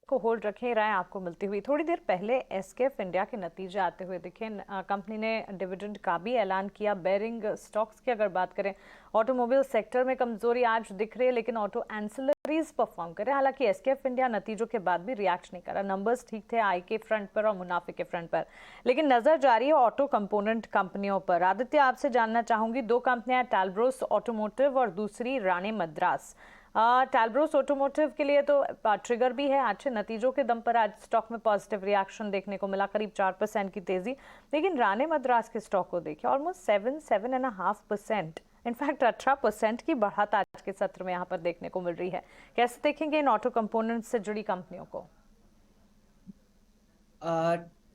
को होल्ड रखें, राय आपको मिलती हुई। थोड़ी देर पहले एसकेएफ इंडिया के नतीजे आते हुए दिखे। कंपनी ने डिविडेंड का भी ऐलान किया। बेरिंग स्टॉक्स की अगर बात करें, ऑटोमोबाइल सेक्टर में कमजोरी आज दिख रही है, लेकिन ऑटो एंसिलरीज परफॉर्म करे। हालांकि एसकेएफ इंडिया नतीजों के बाद भी रिएक्ट नहीं करा। नंबर्स ठीक थे आय के फ्रंट पर और मुनाफे के फ्रंट पर, लेकिन नजर जा रही है ऑटो कंपोनेंट कंपनियों पर। आदित्य, आपसे जानना चाहूंगी, 2 कंपनियां, टैलब्रोस ऑटोमोटिव और दूसरी राणे मद्रास। टैलब्रोस ऑटोमोटिव के लिए तो ट्रिगर भी है, अच्छे नतीजों के दम पर आज स्टॉक में पॉजिटिव रिएक्शन देखने को मिला, करीब 4% की तेजी। लेकिन राणे मद्रास के स्टॉक को देखिए, ऑलमोस्ट 7.5%, इनफैक्ट 18% की बढ़त आज के सत्र में यहाँ पर देखने को मिल रही है। कैसे देखेंगे इन ऑटो कंपोनेंट से जुड़ी कंपनियों को?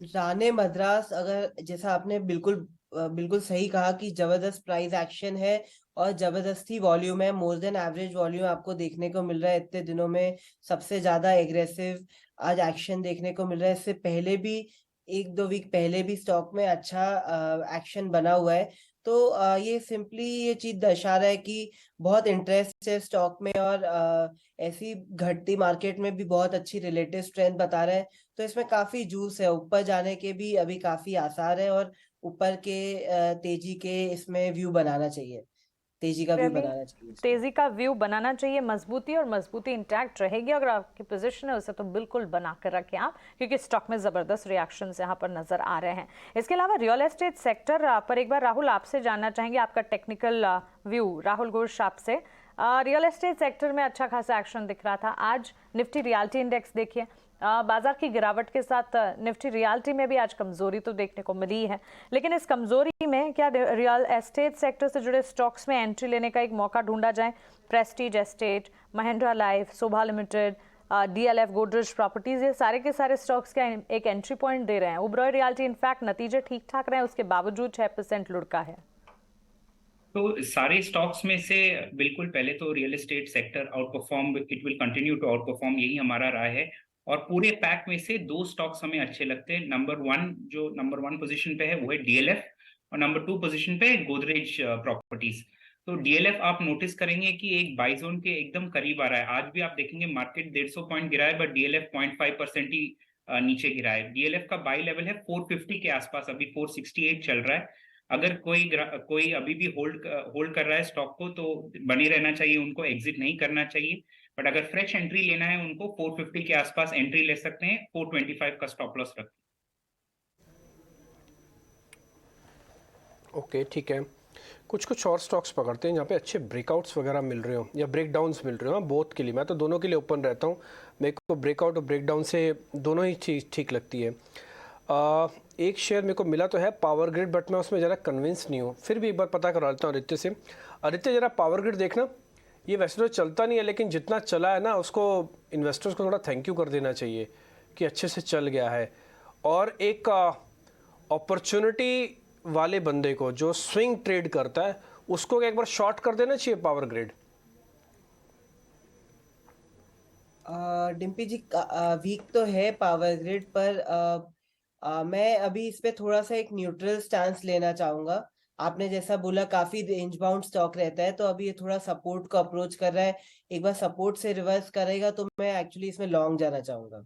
राणे मद्रास, अगर जैसा आपने बिल्कुल बिल्कुल सही कहा कि जबरदस्त प्राइस एक्शन है और जबरदस्ती वॉल्यूम है, मोर देन एवरेज वॉल्यूम आपको देखने को मिल रहा है इतने दिनों में। सबसे ज्यादा एग्रेसिव आज एक्शन देखने को मिल रहा है। इससे पहले भी 1-2 वीक पहले भी स्टॉक में अच्छा एक्शन बना हुआ है। तो ये सिंपली ये चीज दर्शा रहा है कि बहुत इंटरेस्ट है स्टॉक में और ऐसी घटती मार्केट में भी बहुत अच्छी रिलेटिव स्ट्रेंथ बता रहा है। तो इसमें काफी जूस है, ऊपर जाने के भी अभी काफी आसार है और ऊपर के तेजी के इसमें व्यू बनाना चाहिए, तेजी का व्यू बनाना चाहिए। तेजी का व्यू बनाना चाहिए, मजबूती और मजबूती इंटैक्ट रहेगी। अगर आपकी पोजीशन है उसे तो बिल्कुल बना कर रखें आप, क्योंकि स्टॉक में जबरदस्त रिएक्शंस यहाँ पर नजर आ रहे हैं। इसके अलावा रियल एस्टेट सेक्टर पर एक बार राहुल आपसे जानना चाहेंगे आपका टेक्निकल व्यू। राहुल घोष आपसे, रियल एस्टेट सेक्टर में अच्छा खासा एक्शन दिख रहा था आज। निफ्टी रियल्टी इंडेक्स देखिए, बाजार की गिरावट के साथ निफ्टी रियल्टी में भी आज कमजोरी तो देखने को मिली है, लेकिन इस कमजोरी में क्या रियल एस्टेट सेक्टर से जुड़े स्टॉक्स में एंट्री लेने का एक मौका ढूंढा जाए? प्रेस्टीज एस्टेट, महिंद्रा लाइफ, शोभा लिमिटेड, डीएलएफ, गोदरेज प्रॉपर्टीज, ये सारे के सारे स्टॉक्स का एक एंट्री पॉइंट दे रहे हैं। ओबरॉय रियल्टी इनफैक्ट नतीजे ठीक ठाक रहे हैं, उसके बावजूद 6% लुढ़का है। तो सारे स्टॉक्स में से बिल्कुल पहले तो real estate sector outperform, it will continue to outperform, यही हमारा राय है। और पूरे पैक में से 2 स्टॉक्स हमें अच्छे लगते हैं। नंबर वन पोजीशन पे है वो है डीएलएफ और नंबर 2 पोजीशन पे है गोदरेज प्रॉपर्टीज। तो डीएलएफ आप नोटिस करेंगे कि एक बाई जोन के एकदम करीब आ रहा है। आज भी आप देखेंगे मार्केट 150 पॉइंट गिरा है, बट डीएलएफ 0.5% ही नीचे गिरा है। डीएलएफ का बाई लेवल है 450 के आसपास, अभी 468 चल रहा है। अगर कोई अभी भी होल्ड कर रहा है स्टॉक को तो बने रहना चाहिए, उनको एग्जिट नहीं करना चाहिए। बट अगर फ्रेश एंट्री लेना है उनको 450 के आसपास एंट्री ले सकते हैं, 425 का स्टॉप लॉस रखें। ओके, ठीक है। कुछ और स्टॉक्स पकड़ते हैं जहाँ पे अच्छे ब्रेकआउट्स वगैरह मिल रहे हो या ब्रेकडाउन्स मिल रहे हो। बोथ के लिए, मैं तो दोनों के लिए ओपन रहता हूँ। मेरे को ब्रेकआउट और ब्रेकडाउन से दोनों ही चीज़ ठीक लगती है। एक शेयर मेरे को मिला तो है पावर ग्रिड, बट मैं उसमें ज़रा कन्विंस नहीं हूँ। फिर भी एक बार पता करा लेता हूँ आदित्य से। आदित्य, ज़रा पावर ग्रिड देखना, ये वैसे तो चलता नहीं है, लेकिन जितना चला है ना उसको इन्वेस्टर्स को थोड़ा थैंक यू कर देना चाहिए कि अच्छे से चल गया है। और एक अपॉर्चुनिटी वाले बंदे को जो स्विंग ट्रेड करता है उसको एक बार शॉर्ट कर देना चाहिए पावर ग्रिड। डिम्पी जी, वीक तो है पावर ग्रिड, पर मैं अभी इस पे थोड़ा सा एक न्यूट्रल स्टैंस लेना चाहूंगा। आपने जैसा बोला काफी रेंज बाउंड स्टॉक रहता है, तो अभी ये थोड़ा सपोर्ट को अप्रोच कर रहा है। एक बार सपोर्ट से रिवर्स करेगा तो मैं एक्चुअली इसमें लॉन्ग जाना चाहूंगा।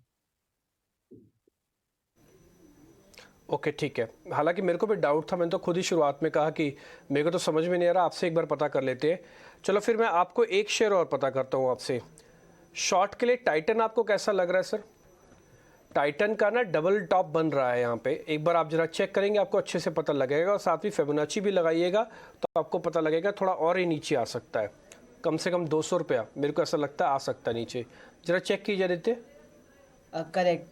ओके, ठीक है। हालांकि मेरे को भी डाउट था, मैंने तो खुद ही शुरुआत में कहा कि मेरे को तो समझ में नहीं आ रहा, आपसे एक बार पता कर लेते हैं। चलो फिर मैं आपको एक शेयर और पता करता हूँ आपसे। शॉर्ट के लिए टाइटन आपको कैसा लग रहा है सर? टाइटन का ना डबल टॉप बन रहा है यहाँ पे, एक बार आप जरा चेक करेंगे आपको अच्छे से पता लगेगा। और साथ ही फिबोनाची भी लगाइएगा तो आपको पता लगेगा थोड़ा और ही नीचे आ सकता है। कम से कम 200 रुपया मेरे को ऐसा लगता है आ सकता है नीचे। जरा चेक कीजिए देते। करेक्ट,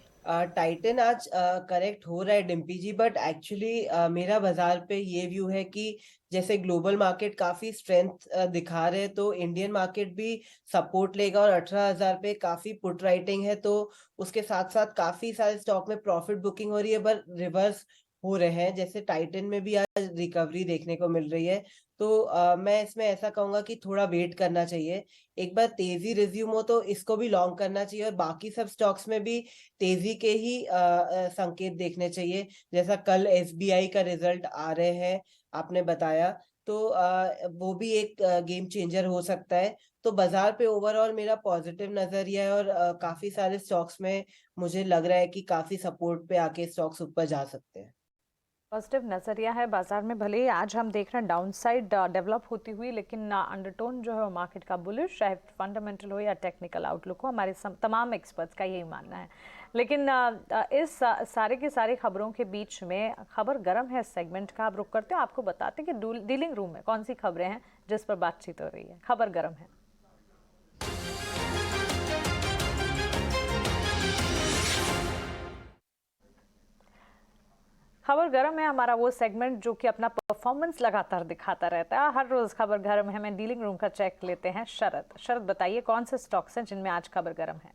टाइटन आज करेक्ट हो रहा है डिम्पी जी, बट एक्चुअली मेरा बाजार पे ये व्यू है कि जैसे ग्लोबल मार्केट काफी स्ट्रेंथ दिखा रहे हैं, तो इंडियन मार्केट भी सपोर्ट लेगा। और 18,000 पे काफी पुट राइटिंग है, तो उसके साथ साथ काफी सारे स्टॉक में प्रॉफिट बुकिंग हो रही है, पर रिवर्स हो रहे हैं। जैसे टाइटन में भी आज रिकवरी देखने को मिल रही है। तो मैं इसमें ऐसा कहूंगा कि थोड़ा वेट करना चाहिए। एक बार तेजी रिज्यूम हो तो इसको भी लॉन्ग करना चाहिए, और बाकी सब स्टॉक्स में भी तेजी के ही संकेत देखने चाहिए। जैसा कल एसबीआई का रिजल्ट आ रहे हैं, आपने बताया, तो वो भी एक गेम चेंजर हो सकता है। तो बाजार पे ओवरऑल मेरा पॉजिटिव नजरिया है, और काफी सारे स्टॉक्स में मुझे लग रहा है कि काफी सपोर्ट पे आके स्टॉक्स ऊपर जा सकते हैं। पॉजिटिव नजरिया है बाजार में। भले ही आज हम देख रहे हैं डाउन साइड डेवलप होती हुई, लेकिन अंडरटोन जो है मार्केट का बुलिश, चाहे फंडामेंटल हो या टेक्निकल आउटलुक हो, हमारे तमाम एक्सपर्ट्स का यही मानना है। लेकिन इस सारे की सारी खबरों के बीच में खबर गर्म है सेगमेंट का। आप रुक करते हो, आपको बताते हैं कि डीलिंग रूम में कौन सी खबरें हैं जिस पर बातचीत हो रही है। खबर गर्म है। खबर गर्म है हमारा वो सेगमेंट जो कि अपना परफॉर्मेंस लगातार दिखाता रहता है। हर रोज खबर गर्म है। मैं डीलिंग रूम का चेक लेते हैं। शरद बताइए कौन से स्टॉक्स हैं जिनमें आज खबर गर्म है?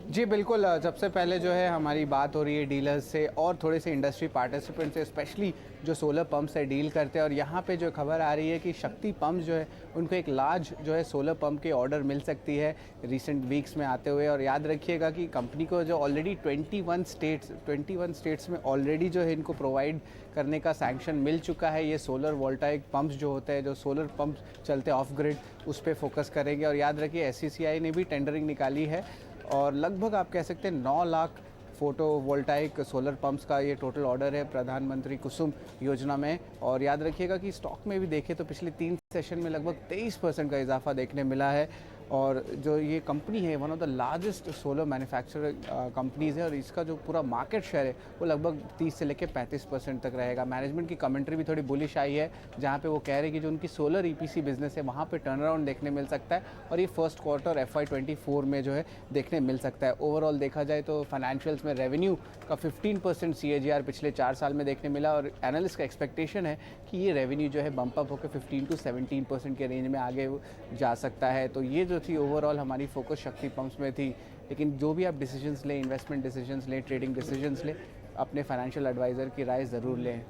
जी बिल्कुल, सबसे पहले जो है हमारी बात हो रही है डीलर्स से और थोड़े से इंडस्ट्री पार्टिसिपेंट से, स्पेशली जो सोलर पंप से डील करते हैं। और यहाँ पे जो खबर आ रही है कि शक्ति पंप जो है उनको एक लार्ज जो है सोलर पंप के ऑर्डर मिल सकती है रिसेंट वीक्स में आते हुए। और याद रखिएगा कि कंपनी को जो ऑलरेडी 21 स्टेट्स में ऑलरेडी जो है इनको प्रोवाइड करने का सैंक्शन मिल चुका है। ये सोलर वोल्टाइक पंप्स जो होते हैं, जो सोलर पंप चलते हैं ऑफ ग्रिड, उस पर फोकस करेंगे। और याद रखिए SCCI ने भी टेंडरिंग निकाली है और लगभग आप कह सकते हैं 9 lakh photo voltaic solar pumps का ये टोटल ऑर्डर है प्रधानमंत्री कुसुम योजना में। और याद रखिएगा कि स्टॉक में भी देखें तो पिछले 3 सेशन में लगभग 23% का इजाफा देखने मिला है। और जो ये कंपनी है one of the largest solar manufacturer companies है और इसका जो पूरा मार्केट शेयर है वो लगभग 30 से लेकर 35% तक रहेगा। मैनेजमेंट की कमेंट्री भी थोड़ी बुलिश आई है जहाँ पे वो कह रहे हैं कि जो उनकी सोलर EPC बिजनेस है वहाँ पे टर्न अराउंड देखने मिल सकता है और ये फर्स्ट क्वार्टर FY24 में जो है देखने मिल सकता है। ओवरऑल देखा जाए तो फाइनेंशियल्स में रेवेन्यू का 15% CAGR पिछले 4 साल में देखने मिला और एनालिस्ट का एक्सपेक्टेशन है कि ये रेवेन्यू जो है बम्प अप होकर 15 to 17% के रेंज में आगे जा सकता है। तो ये जो थी ओवरऑल हमारी फोकस शक्ति पंप्स में थी। लेकिन जो भी आप डिसीजंस लें, इन्वेस्टमेंट डिसीजंस लें, ट्रेडिंग डिसीजंस लें, अपने फाइनेंशियल एडवाइज़र की राय ज़रूर लें।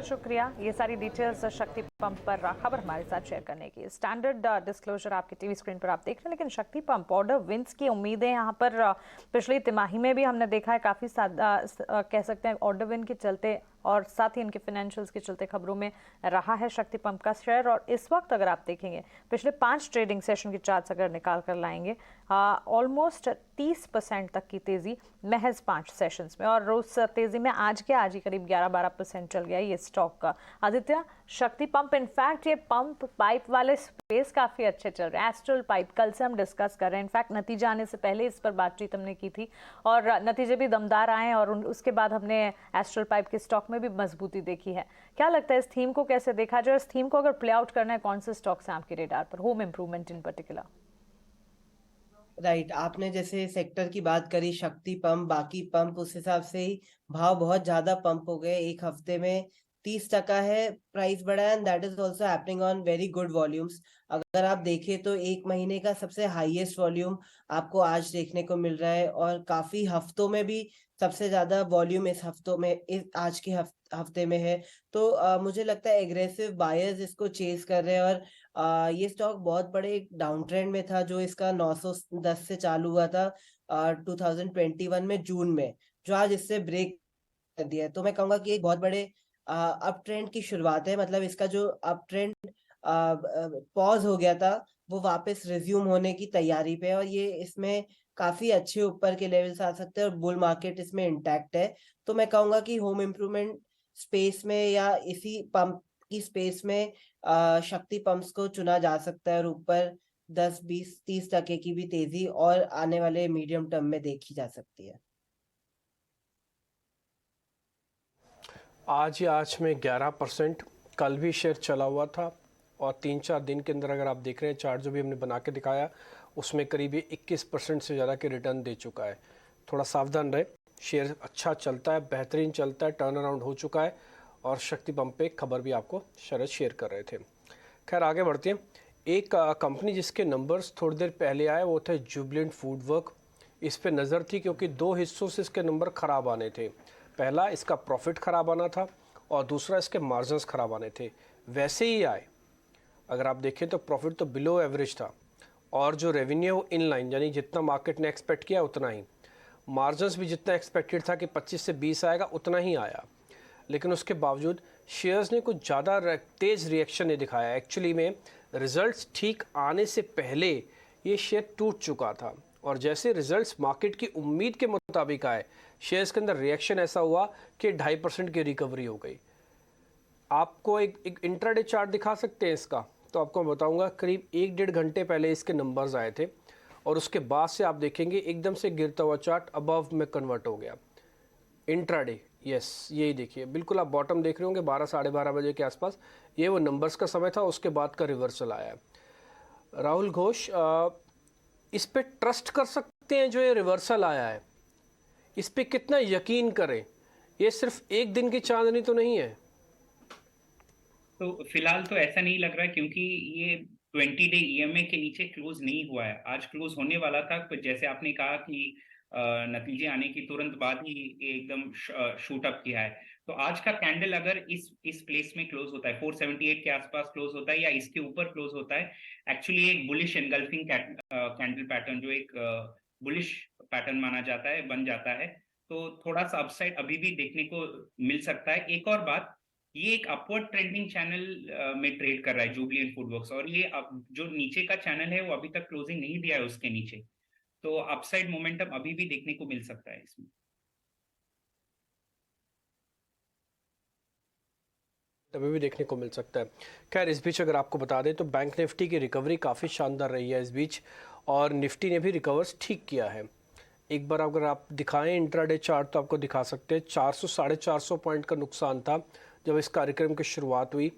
शुक्रिया ये सारी डिटेल्स शक्ति पंप पर खबर हमारे साथ शेयर करने की। स्टैंडर्ड डिस्क्लोजर आपकी टीवी स्क्रीन पर आप देख रहे हैं, लेकिन शक्ति पंप ऑर्डर विंस की उम्मीदें यहाँ पर पिछली तिमाही में भी हमने देखा है काफ़ी कह सकते हैं ऑर्डर विन के चलते और साथ ही इनके फाइनेंशियल्स के चलते खबरों में रहा है शक्ति पंप का शेयर। और इस वक्त अगर आप देखेंगे पिछले 5 ट्रेडिंग सेशन के चार्ट्स अगर निकाल कर लाएंगे ऑलमोस्ट 30% तक की तेज़ी महज 5 सेशंस में और उस तेज़ी में आज ही करीब 11-12% चल गया ये स्टॉक का। आदित्य, शक्ति पंप इनफैक्ट ये पंप पाइप वाले स्पेस काफ़ी अच्छे चल रहे हैं। एस्ट्रल पाइप कल से हम डिस्कस कर रहे हैं, इनफैक्ट नतीजा आने से पहले इस पर बातचीत हमने की थी और नतीजे भी दमदार आए और उसके बाद हमने एस्ट्रल पाइप के स्टॉक में भी मजबूती देखी है। क्या लगता है इस थीम को कैसे देखा जाए? इस थीम को अगर प्ले आउट करना है कौन से स्टॉक्स हैं आपके रेडार पर, home improvement in particular? Right, आपने जैसे सेक्टर की बात करी, शक्ति पंप, बाकी पंप, उस हिसाब से ही भाव बहुत ज्यादा पंप हो गए। एक हफ्ते में 30% है प्राइस बढ़ा है and that is also happening on very good volumes. अगर आप देखें तो एक महीने का सबसे हाईएस्ट वॉल्यूम आपको आज देखने को मिल रहा है और काफी हफ्तों में भी सबसे ज्यादा वॉल्यूम इस हफ्तों में आज के हफ्ते में है। तो मुझे लगता है एग्रेसिव बायर्स इसको चेस कर रहे हैं और ये स्टॉक बहुत बड़े एक डाउन ट्रेंड में था जो इसका 910 से चालू हुआ था 2021 में जून में, जो आज इससे ब्रेक कर दिया है। तो मैं कहूंगा कि एक बहुत बड़े अप ट्रेंड की शुरुआत है। मतलब इसका जो अप ट्रेंड पॉज हो गया था वो वापस रिज्यूम होने की तैयारी पे है और ये इसमें काफी अच्छे ऊपर के लेवल्स आ सकते हैं और बुल मार्केट इसमें इंटैक्ट है। तो मैं कहूंगा कि होम इम्प्रूवमेंट स्पेस में या इसी पंप की स्पेस में शक्ति पंप्स को चुना जा सकता है और ऊपर 10, 20, 30% की भी तेजी और आने वाले मीडियम टर्म में देखी जा सकती है। आज में 11%, कल भी शेयर चला हुआ था और 3-4 दिन के अंदर अगर आप देख रहे हैं चार्ट जो भी हमने बना के दिखाया उसमें करीब 21% से ज़्यादा के रिटर्न दे चुका है। थोड़ा सावधान रहे, शेयर अच्छा चलता है, बेहतरीन चलता है, टर्न अराउंड हो चुका है और शक्ति पंप पे खबर भी आपको शरद शेयर कर रहे थे। खैर आगे बढ़ते हैं। एक कंपनी जिसके नंबर्स थोड़ी देर पहले आए वो थे जुबिलेंट फूडवर्क। इस पे नज़र थी क्योंकि 2 हिस्सों से इसके नंबर ख़राब आने थे। पहला इसका प्रॉफिट ख़राब आना था और दूसरा इसके मार्जिन्स ख़राब आने थे। वैसे ही आए, अगर आप देखें तो प्रॉफिट तो बिलो एवरेज था और जो रेवेन्यू इन लाइन, यानी जितना मार्केट ने एक्सपेक्ट किया उतना ही, मार्जिन्स भी जितना एक्सपेक्टेड था कि 25 से 20 आएगा उतना ही आया। लेकिन उसके बावजूद शेयर्स ने कुछ ज़्यादा तेज़ रिएक्शन नहीं दिखाया। एक्चुअली में रिजल्ट्स ठीक आने से पहले ये शेयर टूट चुका था और जैसे रिजल्ट्स मार्केट की उम्मीद के मुताबिक आए, शेयर्स के अंदर रिएक्शन ऐसा हुआ कि 2.5% की रिकवरी हो गई। आपको एक इंट्राडे चार्ट दिखा सकते हैं इसका, तो आपको मैं बताऊंगा करीब 1-1.5 घंटे पहले इसके नंबर्स आए थे और उसके बाद से आप देखेंगे एकदम से गिरता हुआ चार्ट अबव में कन्वर्ट हो गया। इंट्राडे, यस यही देखिए, बिल्कुल आप बॉटम देख रहे होंगे 12-12:30 बजे के आसपास, ये वो नंबर्स का समय था, उसके बाद का रिवर्सल आया। राहुल घोष, इस पे ट्रस्ट कर सकते हैं जो ये रिवर्सल आया है, इस पे कितना यकीन करें? ये सिर्फ एक दिन की चांदनी तो नहीं है। तो फिलहाल तो ऐसा नहीं लग रहा क्योंकि ये 20-डे EMA के नीचे क्लोज नहीं हुआ है। आज क्लोज होने वाला था, पर जैसे आपने कहा कि नतीजे आने की तुरंत बाद ही ये एकदम शूट अप किया है। तो आज का कैंडल अगर इस प्लेस में क्लोज होता है, 478 के आसपास क्लोज होता है या इसके ऊपर क्लोज होता है, एक्चुअली एक बुलिश एनगल्फिंग कैंडल पैटर्न, जो एक बुलिश पैटर्न माना जाता है, बन जाता है। तो थोड़ा सा अपसाइड अभी भी देखने को मिल सकता है। एक और बात, ये एक अपवर्ड ट्रेंडिंग चैनल में ट्रेड कर रहा है जुबिलेंट फूडवर्क्स, और ये अब जो नीचे का चैनल है वो अभी तक क्लोजिंग नहीं दिया है उसके नीचे, तो अपसाइड मोमेंटम अभी भी देखने को मिल सकता है इसमें। अभी भी देखने को मिल सकता है। खैर, इस बीच अगर आपको बता दें तो बैंक निफ्टी की रिकवरी काफ़ी शानदार रही है इस बीच, और निफ्टी ने भी रिकवर्स ठीक किया है। एक बार अगर आप दिखाएं इंट्राडे चार्ट तो आपको दिखा सकते हैं 400-450 पॉइंट का नुकसान था जब इस कार्यक्रम की शुरुआत हुई,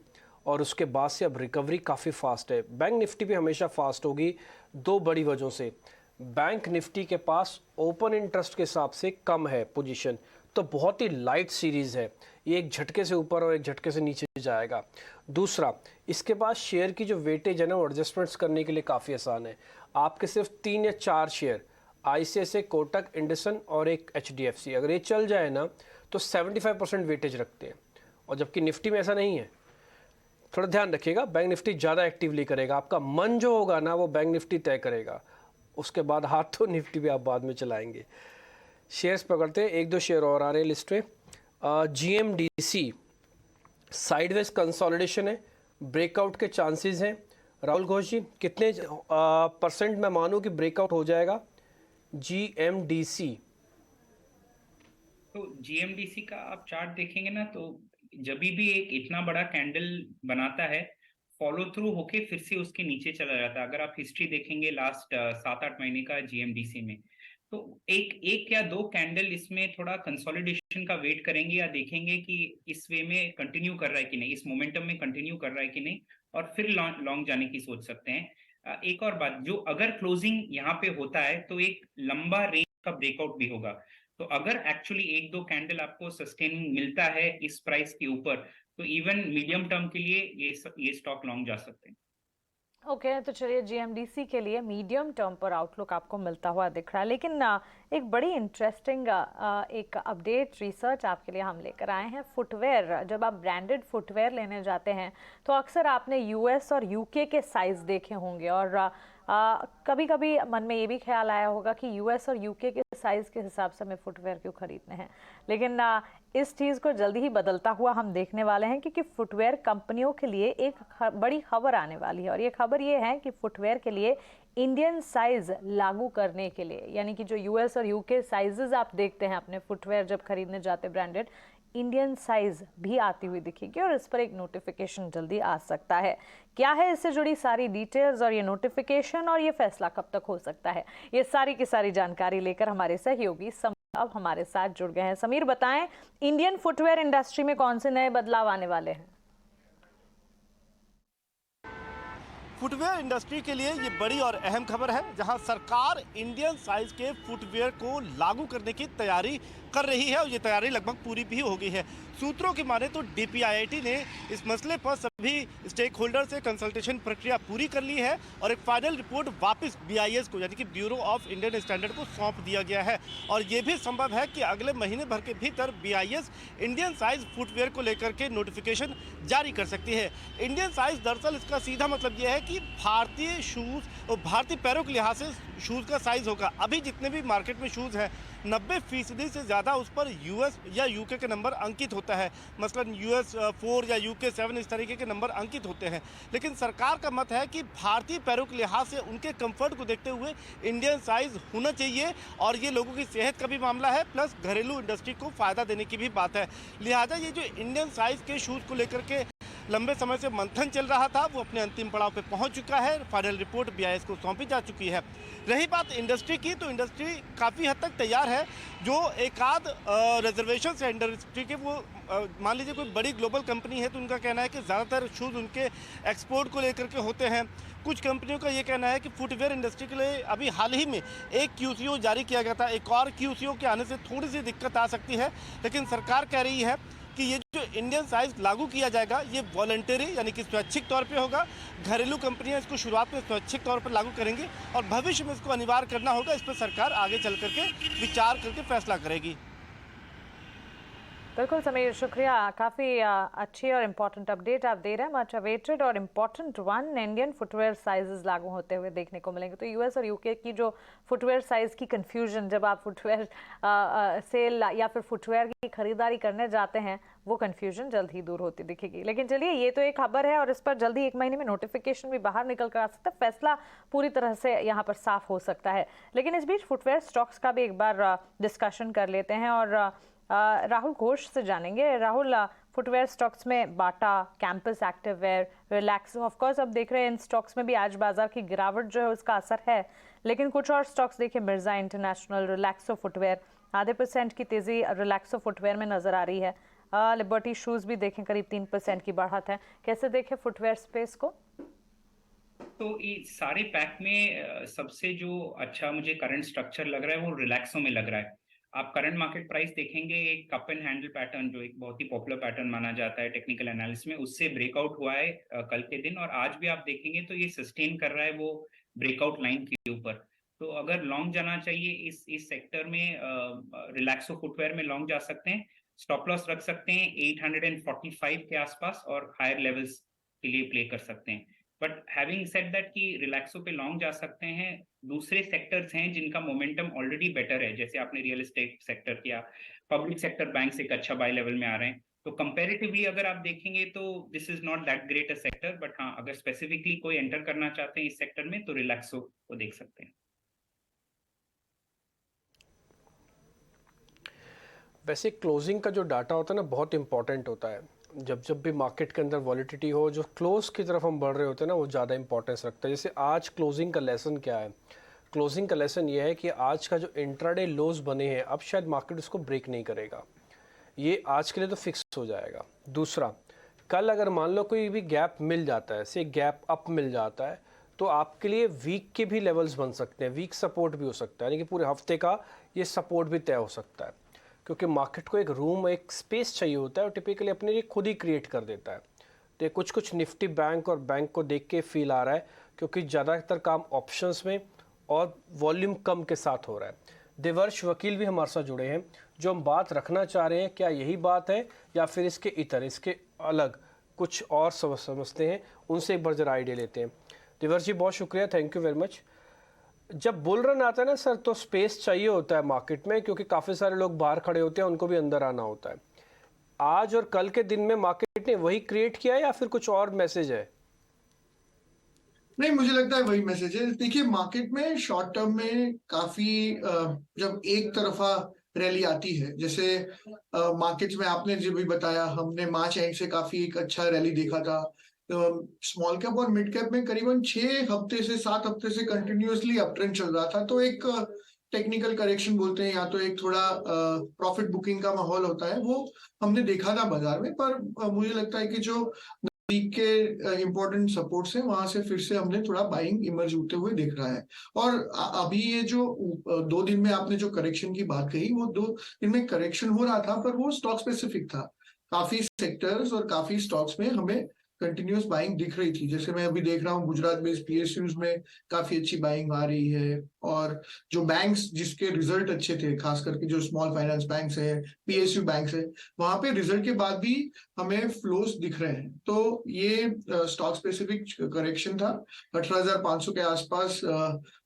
और उसके बाद से अब रिकवरी काफ़ी फास्ट है। बैंक निफ्टी भी हमेशा फास्ट होगी, दो बड़ी वजहों से। बैंक निफ्टी के पास ओपन इंटरेस्ट के हिसाब से कम है पोजीशन, तो बहुत ही लाइट सीरीज़ है, ये एक झटके से ऊपर और एक झटके से नीचे जाएगा। दूसरा, इसके पास शेयर की जो वेटेज है ना, वो एडजस्टमेंट्स करने के लिए काफ़ी आसान है। आपके सिर्फ 3 या 4 शेयर ICICI, कोटक, इंडसन और एक HDFC, अगर ये चल जाए ना तो 75% वेटेज रखते हैं, और जबकि निफ्टी में ऐसा नहीं है। थोड़ा ध्यान रखिएगा, बैंक निफ्टी ज़्यादा एक्टिवली करेगा, आपका मन जो होगा ना वो बैंक निफ्टी तय करेगा, उसके बाद हाथ तो निफ्टी भी आप बाद में चलाएंगे। शेयर्स पकड़ते हैं, 1-2 शेयर और आ रहे हैं लिस्ट में। GMDC साइडवेज कंसोलिडेशन है, ब्रेकआउट के चांसेस हैं। राहुल घोष जी, कितने परसेंट मैं मानूं कि ब्रेकआउट हो जाएगा GMDC? तो GMDC का आप चार्ट देखेंगे ना, तो जब भी एक इतना बड़ा कैंडल बनाता है, फॉलो थ्रू होके फिर से उसके नीचे चला जाता है। अगर आप हिस्ट्री देखेंगे लास्ट 7-8 महीने का GMDC में, तो एक या 2 कैंडल इसमें थोड़ा कंसोलिडेशन का वेट करेंगे, या देखेंगे कि इस वे में कंटिन्यू कर रहा है कि नहीं, इस मोमेंटम में कंटिन्यू कर रहा है कि नहीं, और फिर लॉन्ग जाने की सोच सकते हैं। एक और बात, जो अगर क्लोजिंग यहाँ पे होता है तो एक लंबा रेंज का ब्रेकआउट भी होगा। तो अगर एक्चुअली 1-2 कैंडल आपको सस्टेनिंग मिलता है इस प्राइस के ऊपर, तो इवन मीडियम टर्म के लिए ये स्टॉक लॉन्ग जा सकते हैं। ओके, तो चलिए GMDC के लिए मीडियम टर्म पर आउटलुक आपको मिलता हुआ दिख रहा है। लेकिन एक बड़ी इंटरेस्टिंग एक अपडेट रिसर्च आपके लिए हम लेकर आए हैं। फुटवेयर, जब आप ब्रांडेड फुटवेयर लेने जाते हैं तो अक्सर आपने US और UK के साइज़ देखे होंगे, और कभी कभी मन में ये भी ख्याल आया होगा कि US और UK के साइज़ के हिसाब से हमें फुटवेयर क्यों खरीदने हैं। लेकिन इस चीज़ को जल्दी ही बदलता हुआ हम देखने वाले हैं, क्योंकि फुटवेयर कंपनियों के लिए एक बड़ी खबर आने वाली है, और ये खबर ये है कि फुटवेयर के लिए इंडियन साइज़ लागू करने के लिए, यानी कि जो US और UK साइजेस आप देखते हैं अपने फुटवेयर जब खरीदने जाते ब्रांडेड, इंडियन साइज भी आती हुई दिखेगी, और इस पर एक नोटिफिकेशन जल्दी आ सकता है। क्या है इससे जुड़ी सारी डिटेल्स और ये नोटिफिकेशन, और ये फैसला कब तक हो सकता है, ये सारी की सारी जानकारी लेकर हमारे सहयोगी समीर अब हमारे साथ जुड़ गए हैं। समीर, बताएं इंडियन फुटवेयर इंडस्ट्री में कौन से नए बदलाव आने वाले हैं? फुटवेयर इंडस्ट्री के लिए ये बड़ी और अहम खबर है, जहां सरकार इंडियन साइज के फुटवेयर को लागू करने की तैयारी कर रही है, और ये तैयारी लगभग पूरी भी हो गई है। सूत्रों की माने तो DPIIT ने इस मसले पर सभी स्टेक होल्डर से कंसल्टेशन प्रक्रिया पूरी कर ली है, और एक फाइनल रिपोर्ट वापस BIS को, यानी कि ब्यूरो ऑफ इंडियन स्टैंडर्ड को सौंप दिया गया है। और ये भी संभव है कि अगले महीने भर के भीतर BIS इंडियन साइज फुटवेयर को लेकर के नोटिफिकेशन जारी कर सकती है। इंडियन साइज, दरअसल इसका सीधा मतलब यह है कि भारतीय शूज़ और भारतीय पैरों के लिहाज से शूज़ का साइज़ होगा। अभी जितने भी मार्केट में शूज़ हैं, 90% से ज़्यादा उस पर US या UK के नंबर अंकित होता है। मसलन US 4 या UK 7 इस तरीके के नंबर अंकित होते हैं। लेकिन सरकार का मत है कि भारतीय पैरों के लिहाज से उनके कंफर्ट को देखते हुए इंडियन साइज़ होना चाहिए, और ये लोगों की सेहत का भी मामला है, प्लस घरेलू इंडस्ट्री को फ़ायदा देने की भी बात है। लिहाजा ये जो इंडियन साइज़ के शूज़ को लेकर के लंबे समय से मंथन चल रहा था, वो अपने अंतिम पड़ाव पे पहुंच चुका है। फाइनल रिपोर्ट BIS को सौंपी जा चुकी है। रही बात इंडस्ट्री की, तो इंडस्ट्री काफ़ी हद तक तैयार है। जो एक आध रिजर्वेशन है इंडस्ट्री के, वो मान लीजिए कोई बड़ी ग्लोबल कंपनी है तो उनका कहना है कि ज़्यादातर शूज़ उनके एक्सपोर्ट को लेकर के होते हैं। कुछ कंपनियों का ये कहना है कि फुटवेयर इंडस्ट्री के लिए अभी हाल ही में एक QCO जारी किया गया था, एक और QCO के आने से थोड़ी सी दिक्कत आ सकती है। लेकिन सरकार कह रही है कि ये जो इंडियन साइज लागू किया जाएगा ये वॉलंटरी यानी कि स्वैच्छिक तौर पे होगा। घरेलू कंपनियां इसको शुरुआत में स्वैच्छिक तौर पर लागू करेंगी और भविष्य में इसको अनिवार्य करना होगा। इस पर सरकार आगे चल करके विचार करके फैसला करेगी। बिल्कुल समीर, शुक्रिया। काफ़ी अच्छी और इम्पॉर्टेंट अपडेट आप दे रहे हैं। मच अवेटेड और important one, Indian footwear sizes लागू होते हुए देखने को मिलेंगे। तो यूएस और यूके की जो फुटवेयर साइज़ की कन्फ्यूजन, जब आप फुटवेयर सेल या फिर फुटवेयर की खरीदारी करने जाते हैं, वो कन्फ्यूजन जल्द ही दूर होती दिखेगी। लेकिन चलिए, ये तो एक खबर है और इस पर जल्दी 1 महीने में नोटिफिकेशन भी बाहर निकल कर आ सकता है, फैसला पूरी तरह से यहाँ पर साफ हो सकता है। लेकिन इस बीच फुटवेयर स्टॉक्स का भी एक बार डिस्कशन कर लेते हैं और राहुल घोष से जानेंगे। राहुल, फुटवेयर स्टॉक्स में बाटा, कैंपस एक्टिववेयर, रिलैक्सो, ऑफ कोर्स अब देख रहे हैं इन स्टॉक्स में भी आज बाजार की गिरावट जो है उसका असर है। लेकिन कुछ और स्टॉक्स देखिए, मिर्जा इंटरनेशनल, रिलैक्सो फुटवेयर, आधे % की तेजी रिलैक्सो फुटवेयर में नजर आ रही है। लिबर्टी शूज भी देखें करीब 3% की बढ़त है। कैसे देखें फुटवेयर स्पेस को? तो ये सारे पैक में सबसे जो अच्छा मुझे करंट स्ट्रक्चर लग रहा है वो रिलैक्सो में लग रहा है। आप करंट मार्केट प्राइस देखेंगे, एक कप एंड हैंडल पैटर्न जो एक बहुत ही पॉपुलर पैटर्न माना जाता है टेक्निकल एनालिसिस में, उससे ब्रेकआउट हुआ है कल के दिन, और आज भी आप देखेंगे तो ये सस्टेन कर रहा है वो ब्रेकआउट लाइन के ऊपर। तो अगर लॉन्ग जाना चाहिए इस सेक्टर में, रिलैक्सो फुटवेयर में लॉन्ग जा सकते हैं। स्टॉप लॉस रख सकते हैं 845 के आसपास और हायर लेवल्स के लिए प्ले कर सकते हैं। बट हैविंग सेड दैट कि रिलैक्सो पे लॉन्ग जा सकते हैं, दूसरे सेक्टर्स हैं जिनका मोमेंटम ऑलरेडी बेटर है, जैसे आपने रियल एस्टेट सेक्टर किया, पब्लिक सेक्टर बैंक्स एक अच्छा बाय लेवल में आ रहे हैं। तो कंपैरेटिवली अगर आप देखेंगे तो this is not that great a sector, but हाँ, अगर स्पेसिफिकली कोई एंटर करना चाहते हैं इस सेक्टर में तो रिलैक्सो को देख सकते हैं। वैसे क्लोजिंग का जो डाटा होता है ना, बहुत इंपॉर्टेंट होता है। जब भी मार्केट के अंदर वॉलिटिटी हो, जो क्लोज की तरफ हम बढ़ रहे होते हैं ना, वो ज़्यादा इंपॉर्टेंस रखता है। जैसे आज क्लोजिंग का लेसन क्या है? क्लोजिंग का लेसन ये है कि आज का जो इंट्राडे लोज बने हैं, अब शायद मार्केट उसको ब्रेक नहीं करेगा, ये आज के लिए तो फिक्स हो जाएगा। दूसरा, कल अगर मान लो कोई भी गैप मिल जाता है, से गैप अप मिल जाता है, तो आपके लिए वीक के भी लेवल्स बन सकते हैं, वीक सपोर्ट भी हो सकता है, यानी कि पूरे हफ्ते का ये सपोर्ट भी तय हो सकता है। क्योंकि मार्केट को एक रूम, एक स्पेस चाहिए होता है और टिपिकली अपने लिए खुद ही क्रिएट कर देता है। तो कुछ निफ्टी बैंक और बैंक को देख के फील आ रहा है, क्योंकि ज़्यादातर काम ऑप्शंस में और वॉल्यूम कम के साथ हो रहा है। देवर्ष वकील भी हमारे साथ जुड़े हैं, जो हम बात रखना चाह रहे हैं, क्या यही बात है या फिर इसके इतर, इसके अलग कुछ और समझते हैं, उनसे एक बार जरा आइडिया लेते हैं। देवर्ष जी, बहुत शुक्रिया, थैंक यू वेरी मच। जब बुल रन आता है ना सर, तो स्पेस चाहिए होता है मार्केट में, क्योंकि काफ़ी सारे लोग बाहर खड़े होते हैं, उनको भी अंदर आना होता है। आज और कल के दिन में मार्केट ने वही क्रिएट किया है या फिर कुछ और मैसेज है? नहीं, मुझे लगता है वही मैसेज है। देखिए, मार्केट में शॉर्ट टर्म में काफी जब एक तरफा रैली आती है, जैसे मार्केट्स में आपने जो भी बताया, हमने मार्च एंड से काफी एक अच्छा रैली देखा था। स्मॉल कैप और मिड कैप में करीबन 6 हफ्ते से 7 हफ्ते से कंटिन्यूअसली अप ट्रेंड चल रहा था। तो एक टेक्निकल करेक्शन बोलते हैं या तो एक थोड़ा प्रॉफिट बुकिंग का माहौल होता है, वो हमने देखा था बाजार में। पर मुझे लगता है कि जो वीक के इम्पोर्टेंट सपोर्ट्स हैं, वहां से फिर से हमने थोड़ा बाइंग इमर्ज होते हुए दिख रहा है। और अभी ये जो 2 दिन में आपने जो करेक्शन की बात कही, वो 2 दिन में करेक्शन हो रहा था, पर वो स्टॉक स्पेसिफिक था। काफी सेक्टर्स और काफी स्टॉक्स में हमें कंटिन्यूअस बाइंग दिख रही थी। जैसे मैं अभी देख रहा हूँ गुजरात बेस्ड पीएसयूज में काफी अच्छी बाइंग आ रही है, और जो बैंक्स जिसके रिजल्ट अच्छे थे, खास करके जो स्मॉल फाइनेंस बैंक्स है, पीएसयू बैंक्स है, वहां पे रिजल्ट के बाद भी हमें फ्लोस दिख रहे हैं। तो ये स्टॉक स्पेसिफिक करेक्शन था। 18,500 के आसपास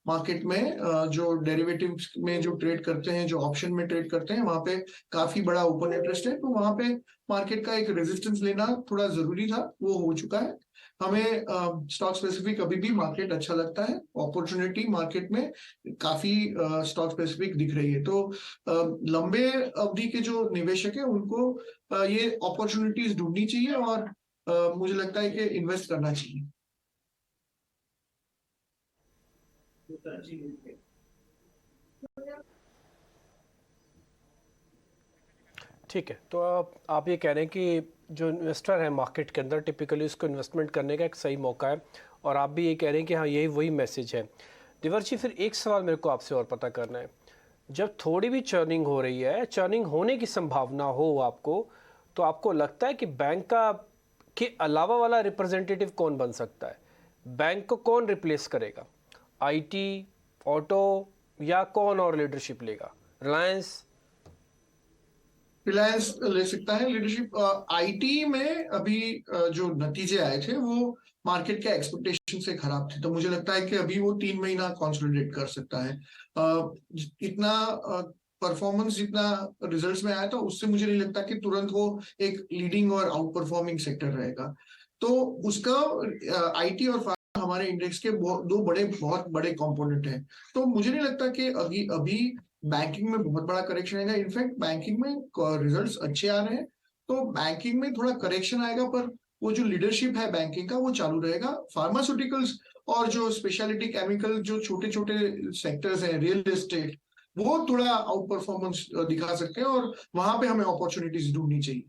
मार्केट में जो डेरिवेटिव्स में जो ट्रेड करते हैं, जो ऑप्शन में ट्रेड करते हैं, वहां पे काफी बड़ा ओपन इंटरेस्ट है। तो वहां पे मार्केट का एक रेजिस्टेंस लेना थोड़ा जरूरी था, वो हो चुका है। हमें स्टॉक स्पेसिफिक अभी भी मार्केट अच्छा लगता है। अपॉर्चुनिटी मार्केट में काफी स्टॉक स्पेसिफिक दिख रही है। तो लंबे अवधि के जो निवेशक है, उनको ये अपॉर्चुनिटीज ढूंढनी चाहिए और मुझे लगता है कि इन्वेस्ट करना चाहिए। ठीक है, तो आप ये कह रहे हैं कि जो इन्वेस्टर है मार्केट के अंदर, टिपिकली उसको इन्वेस्टमेंट करने का एक सही मौका है, और आप भी ये कह रहे हैं कि हाँ, यही वही मैसेज है। देवर्ष जी, फिर एक सवाल मेरे को आपसे और पता करना है। जब थोड़ी भी चर्निंग हो रही है, चर्निंग होने की संभावना हो आपको, तो आपको लगता है कि बैंक का के अलावा वाला रिप्रेजेंटेटिव कौन बन सकता है? बैंक को कौन रिप्लेस करेगा? आईटी, ऑटो, या कौन और लीडरशिप लेगा? रिलायंस ले सकता है लीडरशिप। आईटी में अभी जो नतीजे आए थे वो मार्केट के एक्सपेक्टेशन से खराब थे, तो मुझे लगता है कि अभी वो 3 महीना कंसोलिडेट कर सकता है। इतना परफॉर्मेंस जितना रिजल्ट्स में आया था उससे मुझे नहीं लगता कि तुरंत वो एक लीडिंग और आउट परफॉर्मिंग सेक्टर रहेगा। तो उसका आईटी और हमारे इंडेक्स के बहुत बड़े कंपोनेंट हैं। तो मुझे नहीं लगता कि अभी बैंकिंग में बहुत बड़ा करेक्शन आएगा। इनफैक्ट बैंकिंग में रिजल्ट्स अच्छे आ रहे हैं, तो बैंकिंग में थोड़ा करेक्शन आएगा, पर वो जो लीडरशिप है बैंकिंग का वो चालू रहेगा। फार्मास्यूटिकल्स और जो स्पेशलिटी केमिकल, जो छोटे छोटे सेक्टर्स हैं, रियल एस्टेट, वो थोड़ा आउट परफॉर्मेंस दिखा सकते हैं और वहां पे हमें अपॉर्चुनिटीज ढूंढनी चाहिए।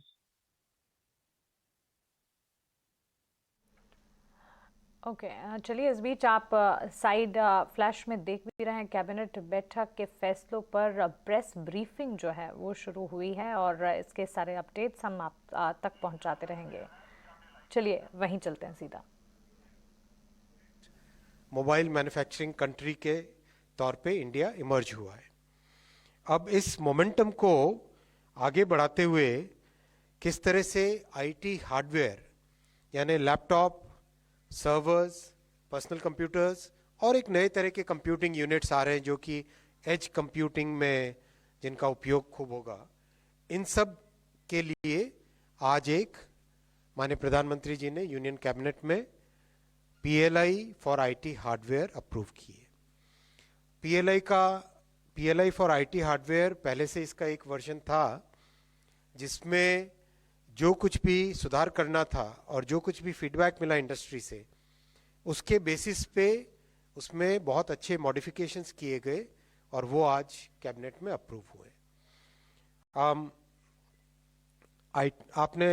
ओके चलिए, इस बीच आप साइड फ्लैश में देख भी रहे हैं कैबिनेट बैठक के फैसलों पर प्रेस ब्रीफिंग जो है वो शुरू हुई है और इसके सारे अपडेट्स हम आप तक पहुंचाते रहेंगे। चलिए वहीं चलते हैं सीधा। मोबाइल मैन्युफैक्चरिंग कंट्री के तौर पे इंडिया इमर्ज हुआ है। अब इस मोमेंटम को आगे बढ़ाते हुए किस तरह से आईटी हार्डवेयर यानी लैपटॉप, सर्वर्स, पर्सनल कंप्यूटर्स और एक नए तरह के कंप्यूटिंग यूनिट्स आ रहे हैं जो कि एज कंप्यूटिंग में जिनका उपयोग खूब होगा, इन सब के लिए आज एक माननीय प्रधानमंत्री जी ने यूनियन कैबिनेट में PLI for IT hardware approve किए। पीएलआई फॉर आईटी हार्डवेयर पहले से इसका एक वर्जन था जिसमें जो कुछ भी सुधार करना था और जो कुछ भी फीडबैक मिला इंडस्ट्री से, उसके बेसिस पे उसमें बहुत अच्छे मॉडिफिकेशंस किए गए और वो आज कैबिनेट में अप्रूव हुए। आपने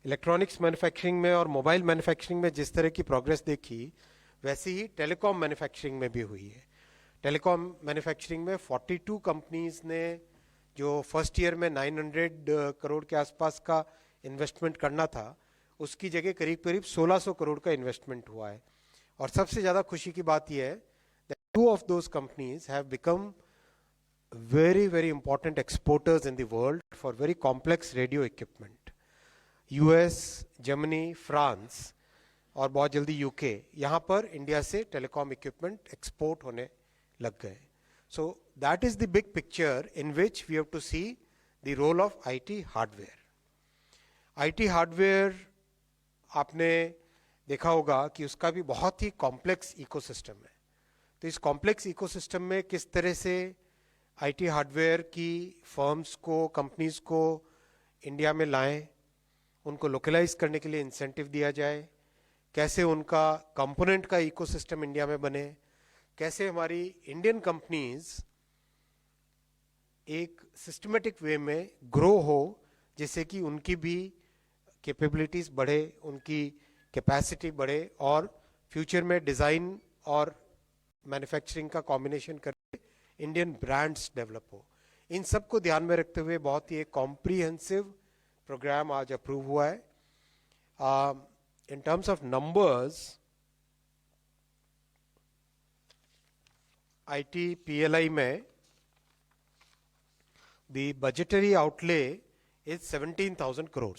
इलेक्ट्रॉनिक्स मैन्युफैक्चरिंग में और मोबाइल मैन्युफैक्चरिंग में जिस तरह की प्रोग्रेस देखी, वैसे ही टेलीकॉम मैन्युफैक्चरिंग में भी हुई है। टेलीकॉम मैन्युफैक्चरिंग में 42 कंपनीज ने जो फर्स्ट ईयर में 900 करोड़ के आसपास का इन्वेस्टमेंट करना था, उसकी जगह करीब करीब 1600 करोड़ का इन्वेस्टमेंट हुआ है। और सबसे ज़्यादा खुशी की बात यह है that 2 of those companies have become very, very important exporters in the world for very complex radio equipment. US, Germany, France और बहुत जल्दी यूके, यहाँ पर इंडिया से टेलीकॉम इक्विपमेंट एक्सपोर्ट होने लग गए। So that is the big picture in which we have to see the role of IT hardware. IT hardware आपने देखा होगा कि उसका भी बहुत ही कॉम्प्लेक्स इकोसिस्टम है। तो इस कॉम्प्लेक्स इकोसिस्टम में किस तरह से IT हार्डवेयर की फर्म्स को, कंपनीज को इंडिया में लाएं, उनको लोकलाइज करने के लिए इंसेंटिव दिया जाए, कैसे उनका कंपोनेंट का इकोसिस्टम इंडिया में बने, कैसे हमारी इंडियन कंपनीज एक सिस्टमेटिक वे में ग्रो हो जिससे कि उनकी भी कैपेबिलिटीज बढ़े, उनकी कैपेसिटी बढ़े और फ्यूचर में डिज़ाइन और मैन्युफैक्चरिंग का कॉम्बिनेशन करके इंडियन ब्रांड्स डेवलप हो। इन सब को ध्यान में रखते हुए बहुत ही एक कॉम्प्रिहेंसिव प्रोग्राम आज अप्रूव हुआ है। In terms of numbers, IT PLI में the budgetary outlay is 17,000 crore.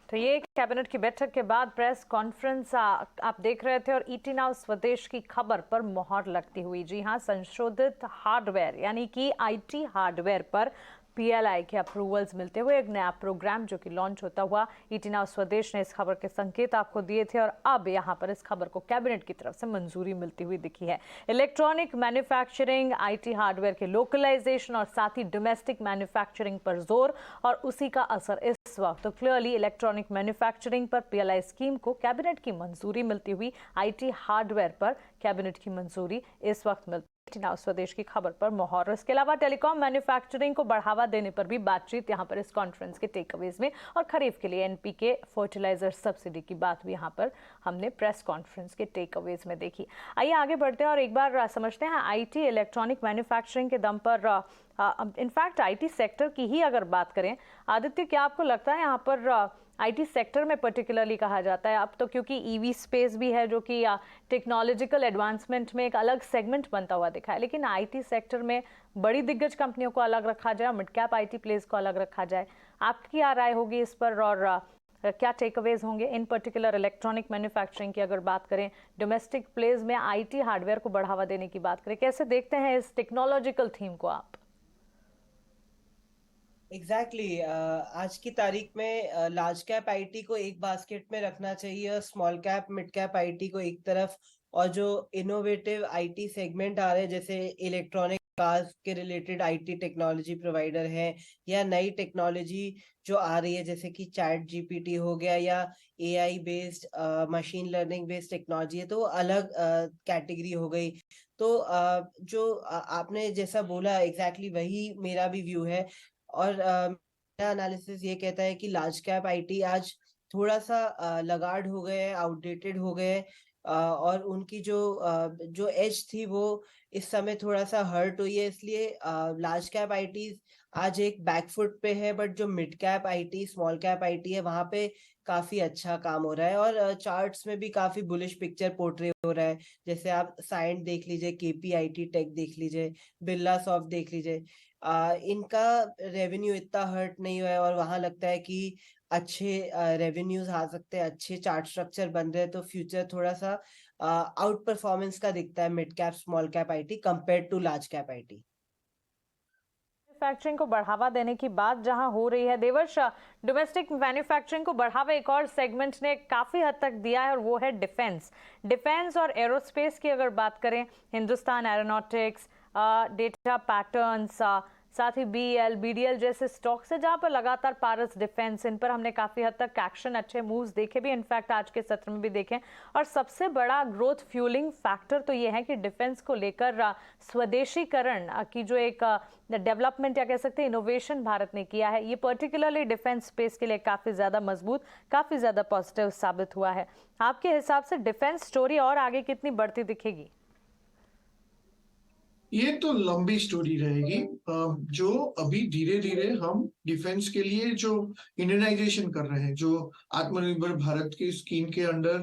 तो ये कैबिनेट की बैठक के बाद प्रेस कॉन्फ्रेंस आप देख रहे थे और ईटी नाउ स्वदेश की खबर पर मोहर लगती हुई। जी हां, संशोधित हार्डवेयर यानी कि आईटी हार्डवेयर पर पीएलआई के अप्रूवल्स मिलते हुए एक नया प्रोग्राम जो कि लॉन्च होता हुआ ईटी नाउ स्वदेश ने इस खबर के संकेत आपको दिए थे और अब यहां पर इस खबर को कैबिनेट की तरफ से मंजूरी मिलती हुई दिखी है। इलेक्ट्रॉनिक मैन्युफैक्चरिंग, आईटी हार्डवेयर के लोकलाइजेशन और साथ ही डोमेस्टिक मैन्युफैक्चरिंग पर जोर और उसी का असर इस वक्त। तो क्लियरली इलेक्ट्रॉनिक मैन्युफैक्चरिंग पर पीएलआई स्कीम को कैबिनेट की मंजूरी मिलती हुई, आईटी हार्डवेयर पर कैबिनेट की मंजूरी इस वक्त मिलती। नाउ स्वदेश की खबर पर मोहर। इसके अलावा टेलीकॉम मैन्युफैक्चरिंग को बढ़ावा देने पर भी बातचीत यहां पर इस कॉन्फ्रेंस के टेकअवेज में, और खरीफ के लिए एनपीके फर्टिलाइजर सब्सिडी की बात भी यहां पर हमने प्रेस कॉन्फ्रेंस के टेकअवेज में देखी। आइए आगे बढ़ते हैं और एक बार समझते हैं आईटी इलेक्ट्रॉनिक मैन्युफैक्चरिंग के दम पर इनफैक्ट आईटी सेक्टर की ही अगर बात करें, आदित्य, क्या आपको लगता है यहाँ पर आईटी सेक्टर में पर्टिकुलरली कहा जाता है अब तो, क्योंकि ईवी स्पेस भी है जो कि टेक्नोलॉजिकल एडवांसमेंट में एक अलग सेगमेंट बनता हुआ दिखा है, लेकिन आईटी सेक्टर में बड़ी दिग्गज कंपनियों को अलग रखा जाए, मिड कैप आईटी प्लेस को अलग रखा जाए, आपकी क्या राय होगी इस पर, और क्या टेकअवेज होंगे इन पर्टिकुलर इलेक्ट्रॉनिक मैन्युफैक्चरिंग की अगर बात करें, डोमेस्टिक प्लेस में आईटी हार्डवेयर को बढ़ावा देने की बात करें, कैसे देखते हैं इस टेक्नोलॉजिकल थीम को आप? एग्जैक्टली आज की तारीख में लार्ज कैप आईटी को एक बास्केट में रखना चाहिए और small cap mid cap IT को एक तरफ, और जो इनोवेटिव आईटी सेगमेंट आ रहे हैं जैसे इलेक्ट्रॉनिक कार्स के रिलेटेड आईटी टेक्नोलॉजी प्रोवाइडर हैं, या नई टेक्नोलॉजी जो आ रही है जैसे कि चैट जीपीटी हो गया या AI based machine learning based technology है, तो अलग कैटेगरी हो गई। तो जो आपने जैसा बोला एग्जैक्टली वही मेरा भी व्यू है, और मेरा एनालिसिस ये कहता है कि लार्ज कैप आईटी आज थोड़ा सा लगाड़ हो गए, आउटडेटेड हो गए, और उनकी जो एज थी वो इस समय थोड़ा सा हर्ट हुई है, इसलिए लार्ज कैप आईटी आज एक बैकफुट पे है, बट जो mid cap IT small cap IT है वहां पे काफी अच्छा काम हो रहा है, और चार्ट्स में भी काफी बुलिश पिक्चर पोर्ट्रे हो रहा है। जैसे आप साइंट देख लीजिए, केपीआईटी टेक देख लीजिए, बिरला सॉफ्ट देख लीजिए, इनका रेवेन्यू इतना हर्ट नहीं हुआ है, और वहां लगता है कि अच्छे रेवेन्यूज आ सकते हैं, अच्छे चार्ट स्ट्रक्चर बन रहे हैं, तो फ्यूचर थोड़ा सा आउट परफॉर्मेंस का दिखता है mid cap small cap IT compare to large cap IT. Manufacturing को बढ़ावा देने की बात जहां हो रही है, देवर्ष, डोमेस्टिक मैन्युफैक्चरिंग को बढ़ावा एक और सेगमेंट ने काफी हद तक दिया है और वो है डिफेंस और एरोस्पेस की अगर बात करें, हिंदुस्तान एरोनॉटिक्स, डेटा पैटर्न्स, साथ ही बीडीएल जैसे स्टॉक्स है जहां पर लगातार पारस डिफेंस, इन पर हमने काफी हद तक एक्शन, अच्छे मूव्स देखे भी, इनफैक्ट आज के सत्र में भी देखे। और सबसे बड़ा ग्रोथ फ्यूलिंग फैक्टर तो ये है कि डिफेंस को लेकर स्वदेशीकरण की जो एक डेवलपमेंट या कह सकते हैं इनोवेशन भारत ने किया है, ये पर्टिकुलरली डिफेंस स्पेस के लिए काफी ज्यादा मजबूत, काफी ज्यादा पॉजिटिव साबित हुआ है। आपके हिसाब से डिफेंस स्टोरी और आगे कितनी बढ़ती दिखेगी? ये तो लंबी स्टोरी रहेगी। जो अभी धीरे धीरे हम डिफेंस के लिए जो इंडियनाइजेशन कर रहे हैं, जो आत्मनिर्भर भारत की स्कीम के अंडर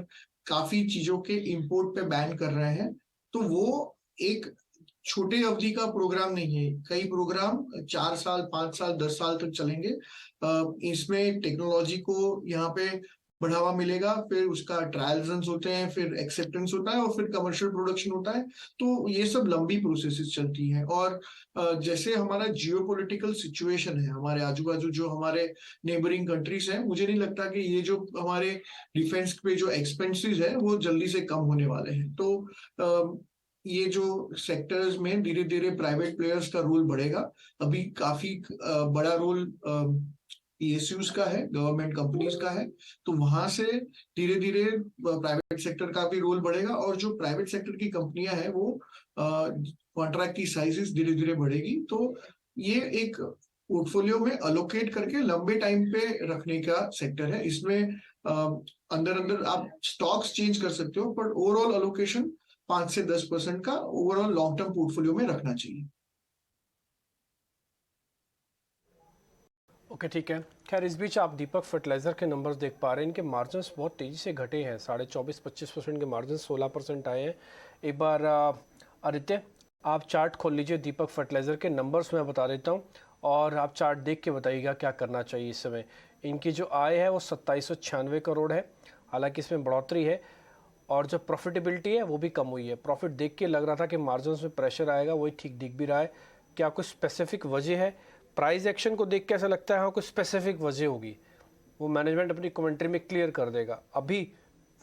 काफी चीजों के इंपोर्ट पे बैन कर रहे हैं, तो वो एक छोटे अवधि का प्रोग्राम नहीं है। कई प्रोग्राम 4 साल 5 साल 10 साल तक चलेंगे। इसमें टेक्नोलॉजी को यहाँ पे बढ़ावा मिलेगा, फिर उसका ट्रायल रन होते हैं, फिर एक्सेप्टेंस होता है और फिर कमर्शियल प्रोडक्शन होता है। तो ये सब लंबी प्रोसेसेस चलती हैं। और जैसे हमारा जियोपॉलिटिकल सिचुएशन है, हमारे आजू बाजू जो हमारे नेबरिंग कंट्रीज हैं, मुझे नहीं लगता कि ये जो हमारे डिफेंस पे जो एक्सपेंसेस है वो जल्दी से कम होने वाले हैं। तो ये जो सेक्टर्स में धीरे धीरे प्राइवेट प्लेयर्स का रोल बढ़ेगा। अभी काफी बड़ा रोल PSUs का है, गवर्नमेंट कंपनीज का है, तो वहां से धीरे धीरे प्राइवेट सेक्टर का भी रोल बढ़ेगा, और जो प्राइवेट सेक्टर की कंपनियां हैं वो कॉन्ट्रैक्ट की साइजेस धीरे धीरे बढ़ेगी। तो ये एक पोर्टफोलियो में अलोकेट करके लंबे टाइम पे रखने का सेक्टर है। इसमें अंदर आप स्टॉक्स चेंज कर सकते हो, पर ओवरऑल अलोकेशन 5 से 10% का ओवरऑल लॉन्ग टर्म पोर्टफोलियो में रखना चाहिए। ओके, ठीक है। खैर, इस बीच आप दीपक फर्टिलाइजर के नंबर्स देख पा रहे हैं, इनके मार्जिन्स बहुत तेज़ी से घटे हैं, 24.5-25% के मार्जिन 16% आए हैं। एक बार आदित्य आप चार्ट खोल लीजिए, दीपक फर्टिलाइजर के नंबर्स मैं बता देता हूं, और आप चार्ट देख के बताइएगा क्या करना चाहिए इस समय। इनकी जो आय है वो 2796 करोड़ है, हालांकि इसमें बढ़ोतरी है, और जो प्रॉफिटेबिलिटी है वो भी कम हुई है। प्रॉफिट देख के लग रहा था कि मार्जिन में प्रेशर आएगा, वही ठीक दिख भी रहा है। क्या कुछ स्पेसिफिक वजह है? प्राइस एक्शन को देख के ऐसा लगता है हाँ कुछ स्पेसिफिक वजह होगी, वो मैनेजमेंट अपनी कमेंट्री में क्लियर कर देगा। अभी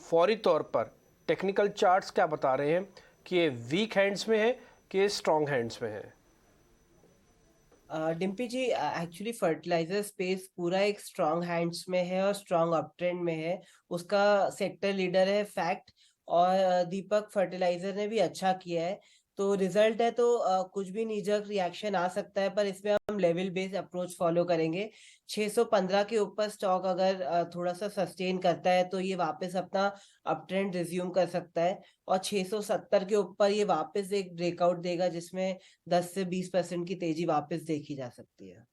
फौरी तौर पर टेक्निकल चार्ट्स क्या बता रहे हैं कि ये वीक हैंड्स में है कि ये स्ट्रॉन्ग हैंड्स में है? डिम्पी जी, एक्चुअली फर्टिलाइजर स्पेस पूरा एक स्ट्रॉन्ग हैंड्स में है और स्ट्रॉन्ग अप ट्रेंड में है। उसका सेक्टर लीडर है फैक्ट, और दीपक फर्टिलाइजर ने भी अच्छा किया है। तो रिजल्ट है तो कुछ भी नीजक रिएक्शन आ सकता है, पर इसमें हम हम लेवल बेस्ड अप्रोच फॉलो करेंगे। 615 के ऊपर स्टॉक अगर थोड़ा सा सस्टेन करता है तो ये वापस अपना अप ट्रेंड रिज्यूम कर सकता है, और 670 के ऊपर ये वापस एक ब्रेकआउट देगा जिसमें 10 से 20% की तेजी वापस देखी जा सकती है।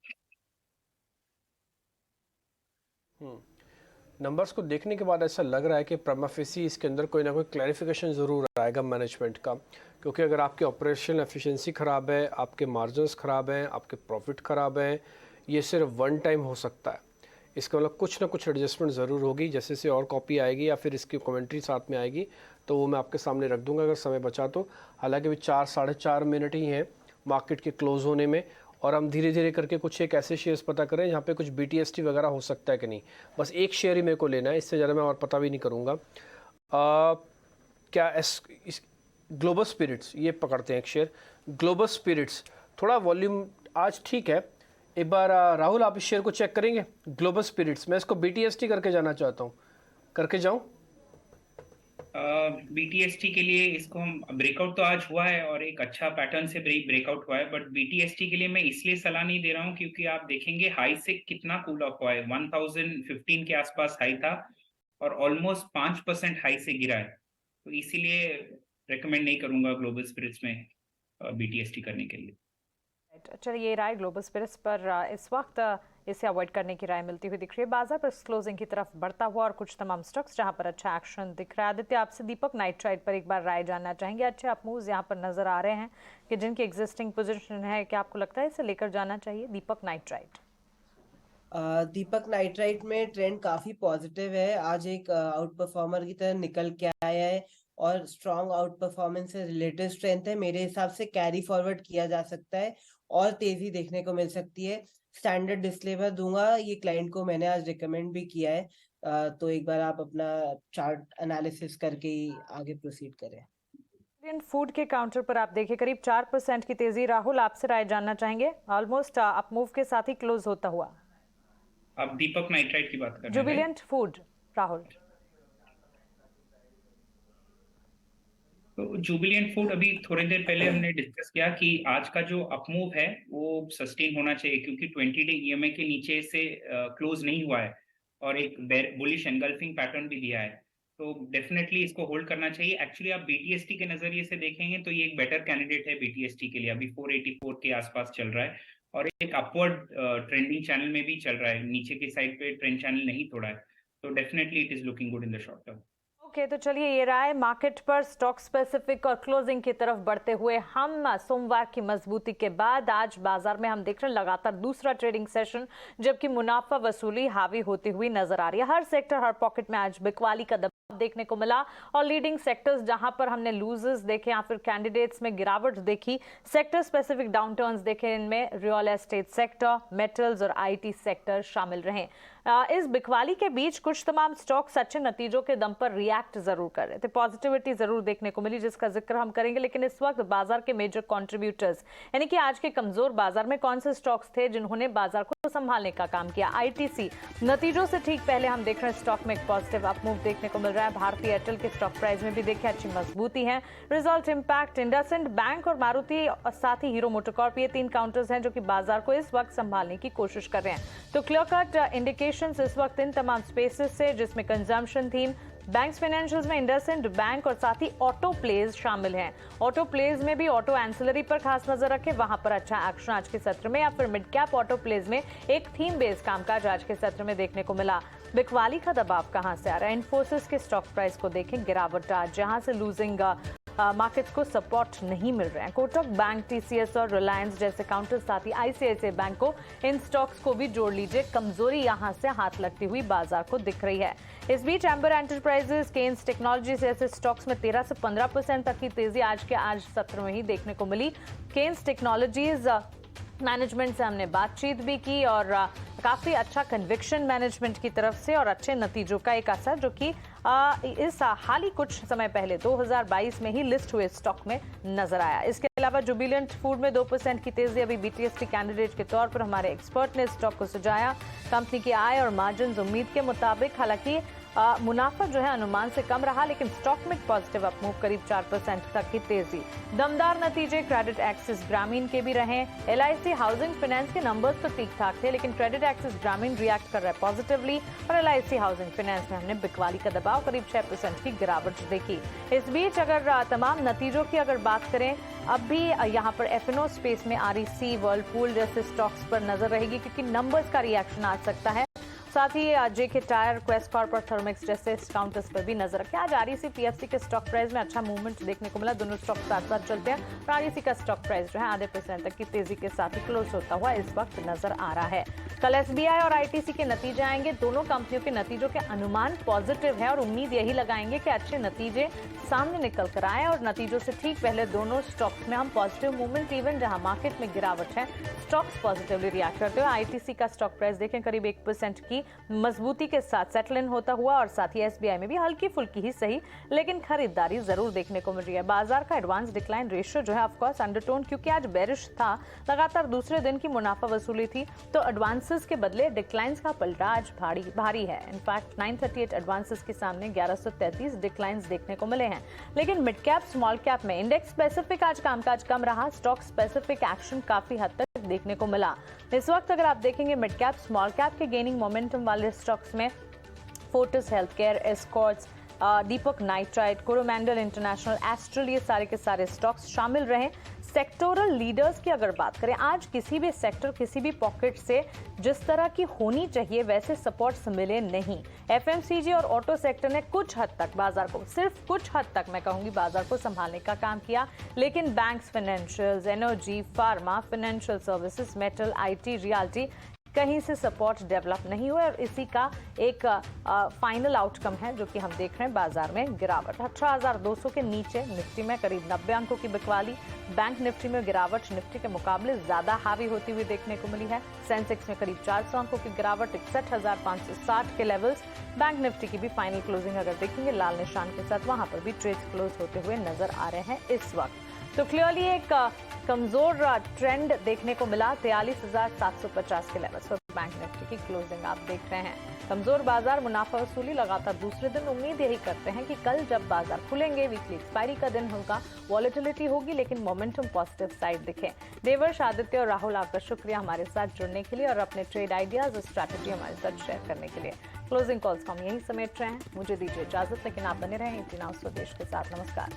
नंबर्स को देखने के बाद ऐसा लग रहा है कि प्रमा फेसी इसके अंदर कोई ना कोई क्लैरिफिकेशन ज़रूर आएगा मैनेजमेंट का, क्योंकि अगर आपकी ऑपरेशनल एफिशिएंसी ख़राब है, आपके मार्जिन्स ख़राब हैं, आपके प्रॉफिट ख़राब हैं, ये सिर्फ वन टाइम हो सकता है। इसका मतलब कुछ ना कुछ एडजस्टमेंट ज़रूर होगी। जैसे से और कॉपी आएगी या फिर इसकी कमेंट्री साथ में आएगी तो वो मैं आपके सामने रख दूंगा अगर समय बचा तो। हालांकि भी 4-4.5 मिनट ही हैं मार्केट के क्लोज़ होने में, और हम धीरे धीरे करके कुछ एक ऐसे शेयर्स पता करें जहाँ पे कुछ BTST वगैरह हो सकता है कि नहीं। बस एक शेयर ही मेरे को लेना है, इससे ज़्यादा मैं और पता भी नहीं करूँगा। क्या ग्लोबल स्पिरिट्स, ये पकड़ते हैं एक शेयर ग्लोबल स्पिरिट्स, थोड़ा वॉल्यूम आज ठीक है। एक बार राहुल आप इस शेयर को चेक करेंगे ग्लोबल स्पिरिट्स। मैं इसको BTST करके जाना चाहता हूँ, करके जाऊँ? BTST के लिए इसको हम ब्रेकआउट तो आज हुआ है और एक अच्छा पैटर्न से ब्रेकआउट हुआ है, बट BTST के लिए मैं इसलिए सलाह नहीं दे रहा हूँ क्योंकि आप देखेंगे हाई से कितना कूल ऑफ हुआ है। 1015 के आसपास हाई था और ऑलमोस्ट 5% हाई से गिरा है, तो इसीलिए रेकमेंड नहीं करूंगा ग्लोबल स्पिरिट्स में BTST करने के लिए। चलिए ये राय ग्लोबल स्पिरिट्स पर इस वक्त इसे अवॉइड करने की राय मिलती हुई दिख रही है। बाजार पर क्लोजिंग की तरफ बढ़ता हुआ और कुछ तमाम स्टॉक्स जहां पर अच्छा एक्शन दिख रहा है। आदित्य आपसे दीपक नाइट्राइट पर एक बार राय जानना चाहेंगे। अच्छे अप मूव्स यहां पर नजर आ रहे हैं कि जिनकी एग्जिस्टिंग पोजीशन है, क्या आपको लगता है इसे लेकर जाना चाहिए दीपक नाइट्राइट? दीपक नाइट्राइट में ट्रेंड काफी पॉजिटिव है। आज एक आउट परफॉर्मर की तरह निकल के आया है और स्ट्रॉन्ग आउट परफॉर्मेंस से रिलेटिव स्ट्रेंथ है। मेरे हिसाब से कैरी फॉरवर्ड किया जा सकता है और तेजी देखने को मिल सकती है। स्टैंडर्ड डिस्क्लेमर दूंगा, ये क्लाइंट को मैंने आज रिकमेंड भी किया है, तो एक बार आप अपना चार्ट एनालिसिस करके ही आगे प्रोसीड करें। इंडियन फूड के काउंटर पर आप देखिए करीब 4% की तेजी। राहुल आपसे राय जानना चाहेंगे, ऑलमोस्ट अप मूव के साथ ही क्लोज होता हुआ। आप दीपक नाइट्राइट की बात कर रहे हैं? जुबिलेंट फूड राहुल। तो जुबिलेंट फूड अभी थोड़ी देर पहले हमने डिस्कस किया कि आज का जो अप मूव है वो सस्टेन होना चाहिए क्योंकि 20 डे EMA के नीचे से क्लोज नहीं हुआ है और एक बुलिश एंगल्फिंग पैटर्न भी दिया है, तो डेफिनेटली इसको होल्ड करना चाहिए। एक्चुअली आप BTST के नजरिए से देखेंगे तो ये एक बेटर कैंडिडेट है BTST के लिए। अभी 484 के आसपास चल रहा है और एक अपवर्ड ट्रेंडिंग चैनल में भी चल रहा है, नीचे की साइड पे ट्रेंड चैनल नहीं तोड़ा है, तो definitely it is looking good in the short term. Okay, तो चलिए ये राय मार्केट पर स्टॉक स्पेसिफिक और क्लोजिंग की तरफ बढ़ते हुए हम सोमवार की मजबूती के बाद आज बाजार में हम देख रहे हैं लगातार दूसरा ट्रेडिंग सेशन, जबकि मुनाफा वसूली हावी होती हुई नजर आ रही है। हर सेक्टर हर पॉकेट में आज बिकवाली का दबाव देखने को मिला और लीडिंग सेक्टर्स जहां पर हमने लूजर्स देखे या फिर कैंडिडेट्स में गिरावट देखी, सेक्टर स्पेसिफिक डाउनटर्न्स देखे, इनमें रियल एस्टेट सेक्टर, मेटल्स और IT सेक्टर शामिल रहे। इस बिकवाली के बीच कुछ तमाम स्टॉक्स अच्छे नतीजों के दम पर रिएक्ट जरूर कर रहे थे, पॉजिटिविटी जरूर देखने को मिली जिसका जिक्र हम करेंगे। लेकिन इस वक्त बाजार के मेजर कंट्रीब्यूटर्स यानी कि आज के कमजोर बाजार में कौन से स्टॉक्स थे जिन्होंने बाजार को संभालने का काम किया? ITC नतीजों से ठीक पहले हम देख रहे हैं स्टॉक में एक पॉजिटिव अप मूव देखने को मिल रहा है। भारतीय एयरटेल के स्टॉक प्राइस में भी देखिए अच्छी मजबूती है। रिजल्ट इंपैक्ट, इंडसइंड बैंक और मारुति और साथ ही हीरो मोटोकॉर्प, ये 3 काउंटर्स हैं जो कि बाजार को इस वक्त संभालने की कोशिश कर रहे हैं। तो क्लियर कट इंडिकेशंस इस वक्त इन तमाम स्पेसेस से, जिसमें कंजम्पशन थीम, बैंक्स फाइनेंशियल्स में इंडसइंड बैंक और साथ ही ऑटो प्लेज शामिल हैं। ऑटो प्लेज में भी ऑटो एंसिलरी पर खास नजर रखें, वहां पर अच्छा एक्शन आज के सत्र में, या फिर मिड कैप ऑटो प्लेज में एक थीम बेस्ड कामकाज आज के सत्र में देखने को मिला। बिकवाली का दबाव कहां से आ रहा है? इन्फोसिस के स्टॉक प्राइस को देखें, गिरावट आज जहां से लूजिंग मार्केट्स को सपोर्ट नहीं मिल रहे हैं। कोटक बैंक, TCS और रिलायंस जैसे काउंटर, साथ ही ICICI बैंक को, इन स्टॉक्स को भी जोड़ लीजिए, कमजोरी यहां से हाथ लगती हुई बाजार को दिख रही है। इस बीच एम्बर एंटरप्राइजेस, केन्स टेक्नोलॉजी जैसे स्टॉक्स में 13 से 15% तक की तेजी आज सत्र में ही देखने को मिली। केन्स टेक्नोलॉजीज मैनेजमेंट से हमने बातचीत भी की और काफ़ी अच्छा कन्विक्शन मैनेजमेंट की तरफ से और अच्छे नतीजों का एक असर जो कि इस हाल ही कुछ समय पहले 2022 में ही लिस्ट हुए स्टॉक में नजर आया। इसके अलावा जुबिलेंट फूड में 2% की तेजी। अभी BTST कैंडिडेट के तौर पर हमारे एक्सपर्ट ने स्टॉक को सुझाया। कंपनी की आय और मार्जिन उम्मीद के मुताबिक, हालांकि मुनाफा जो है अनुमान से कम रहा, लेकिन स्टॉक में पॉजिटिव अप मूव करीब 4% तक की तेजी। दमदार नतीजे क्रेडिट एक्सिस ग्रामीण के भी रहे। LIC हाउसिंग फाइनेंस के नंबर्स तो ठीक ठाक थे, लेकिन क्रेडिट एक्सिस ग्रामीण रिएक्ट कर रहा है पॉजिटिवली, और LIC हाउसिंग फाइनेंस में हमने बिकवाली का दबाव करीब 6% की गिरावट देखी। इस बीच अगर तमाम नतीजों की अगर बात करें, अब भी यहाँ पर F&O स्पेस में REC, वर्लपूल जैसे स्टॉक्स पर नजर रहेगी, क्योंकि नंबर्स का रिएक्शन आ सकता है। साथ ही JK टायर, क्वेस्ट कॉर्प और थर्मिक्स जैसे काउंटर्स पर भी नजर रखें। आज REC PFC के स्टॉक प्राइस में अच्छा मूवमेंट देखने को मिला, दोनों स्टॉक साथ साथ चलते हैं, और REC का स्टॉक प्राइस जो है आधे % तक की तेजी के साथ ही क्लोज होता हुआ इस वक्त नजर आ रहा है। कल SBI और ITC के नतीजे आएंगे, दोनों कंपनियों के नतीजों के अनुमान पॉजिटिव है और उम्मीद यही लगाएंगे कि अच्छे नतीजे सामने निकल कर आए, और नतीजों से ठीक पहले दोनों स्टॉक्स में हम पॉजिटिव मूवमेंट, इवन जहां मार्केट में गिरावट है स्टॉक्स पॉजिटिवली रिएक्ट करते हुए। ITC का स्टॉक प्राइस देखें करीब 1% की मजबूती के साथ सेटल इन होता हुआ, और साथ ही SBI में भी हल्की फुल्की ही सही लेकिन खरीदारी जरूर देखने को मिल रही है। बाजार का एडवांस डिक्लाइन रेशियो जो है ऑफकोर्स अंडरटोन, क्योंकि आज बेरिश था, लगातार दूसरे दिन की मुनाफा वसूली थी, तो एडवांसेस के बदले डिक्लाइंस का पलटा आज भारी है। इनफैक्ट 938 एडवांसेस के सामने 1133 डिक्लाइंस देखने को मिले हैं। लेकिन मिड कैप स्मॉल कैप में इंडेक्स स्पेसिफिक आज कामकाज कम रहा, स्टॉक स्पेसिफिक एक्शन काफी हद तक देखने को मिला। इस वक्त अगर आप देखेंगे मिड कैप स्मॉल कैप के गेनिंग मोमेंटम वाले स्टॉक्स में फोर्टिस हेल्थकेयर, एस्कॉर्ट्स, दीपक नाइट्राइट, कोरोमंडल इंटरनेशनल, एस्ट्रल, ये सारे के सारे स्टॉक्स शामिल रहे। सेक्टोरल लीडर्स की अगर बात करें, आज किसी भी सेक्टर, किसी भी पॉकेट से जिस तरह की होनी चाहिए वैसे सपोर्ट्स मिले नहीं। FMCG और ऑटो सेक्टर ने कुछ हद तक बाजार को, सिर्फ कुछ हद तक मैं कहूंगी, बाजार को संभालने का काम किया, लेकिन banks, financials, energy, pharma, financial services, metal, IT, realty कहीं से सपोर्ट डेवलप नहीं हुआ, और इसी का एक फाइनल आउटकम है जो कि हम देख रहे हैं बाजार में गिरावट। 18,200 के नीचे निफ्टी में करीब 90 अंकों की बिकवाली, बैंक निफ्टी में गिरावट निफ्टी के मुकाबले ज्यादा हावी होती हुई देखने को मिली है। सेंसेक्स में करीब 400 अंकों की गिरावट, 61,560 के लेवल्स। बैंक निफ्टी की भी फाइनल क्लोजिंग अगर देखेंगे लाल निशान के साथ, वहां पर भी ट्रेड्स क्लोज होते हुए नजर आ रहे हैं इस वक्त। तो क्लियरली एक कमजोर ट्रेंड देखने को मिला, 43,750 के लेवल पर बैंक निफ्टी की क्लोजिंग आप देख रहे हैं। कमजोर बाजार, मुनाफा वसूली लगातार दूसरे दिन। उम्मीद यही करते हैं कि कल जब बाजार खुलेंगे, वीकली एक्सपायरी का दिन होगा, वॉलेटिलिटी होगी, लेकिन मोमेंटम पॉजिटिव साइड दिखे। देवर्ष, आदित्य और राहुल, आपका शुक्रिया हमारे साथ जुड़ने के लिए और अपने ट्रेड आइडियाज और स्ट्रैटेजी हमारे साथ शेयर करने के लिए। क्लोजिंग कॉल्स को हम यही समेट रहे हैं, मुझे दीजिए इजाजत, लेकिन आप बने रहें 18 स्वदेश के साथ। नमस्कार।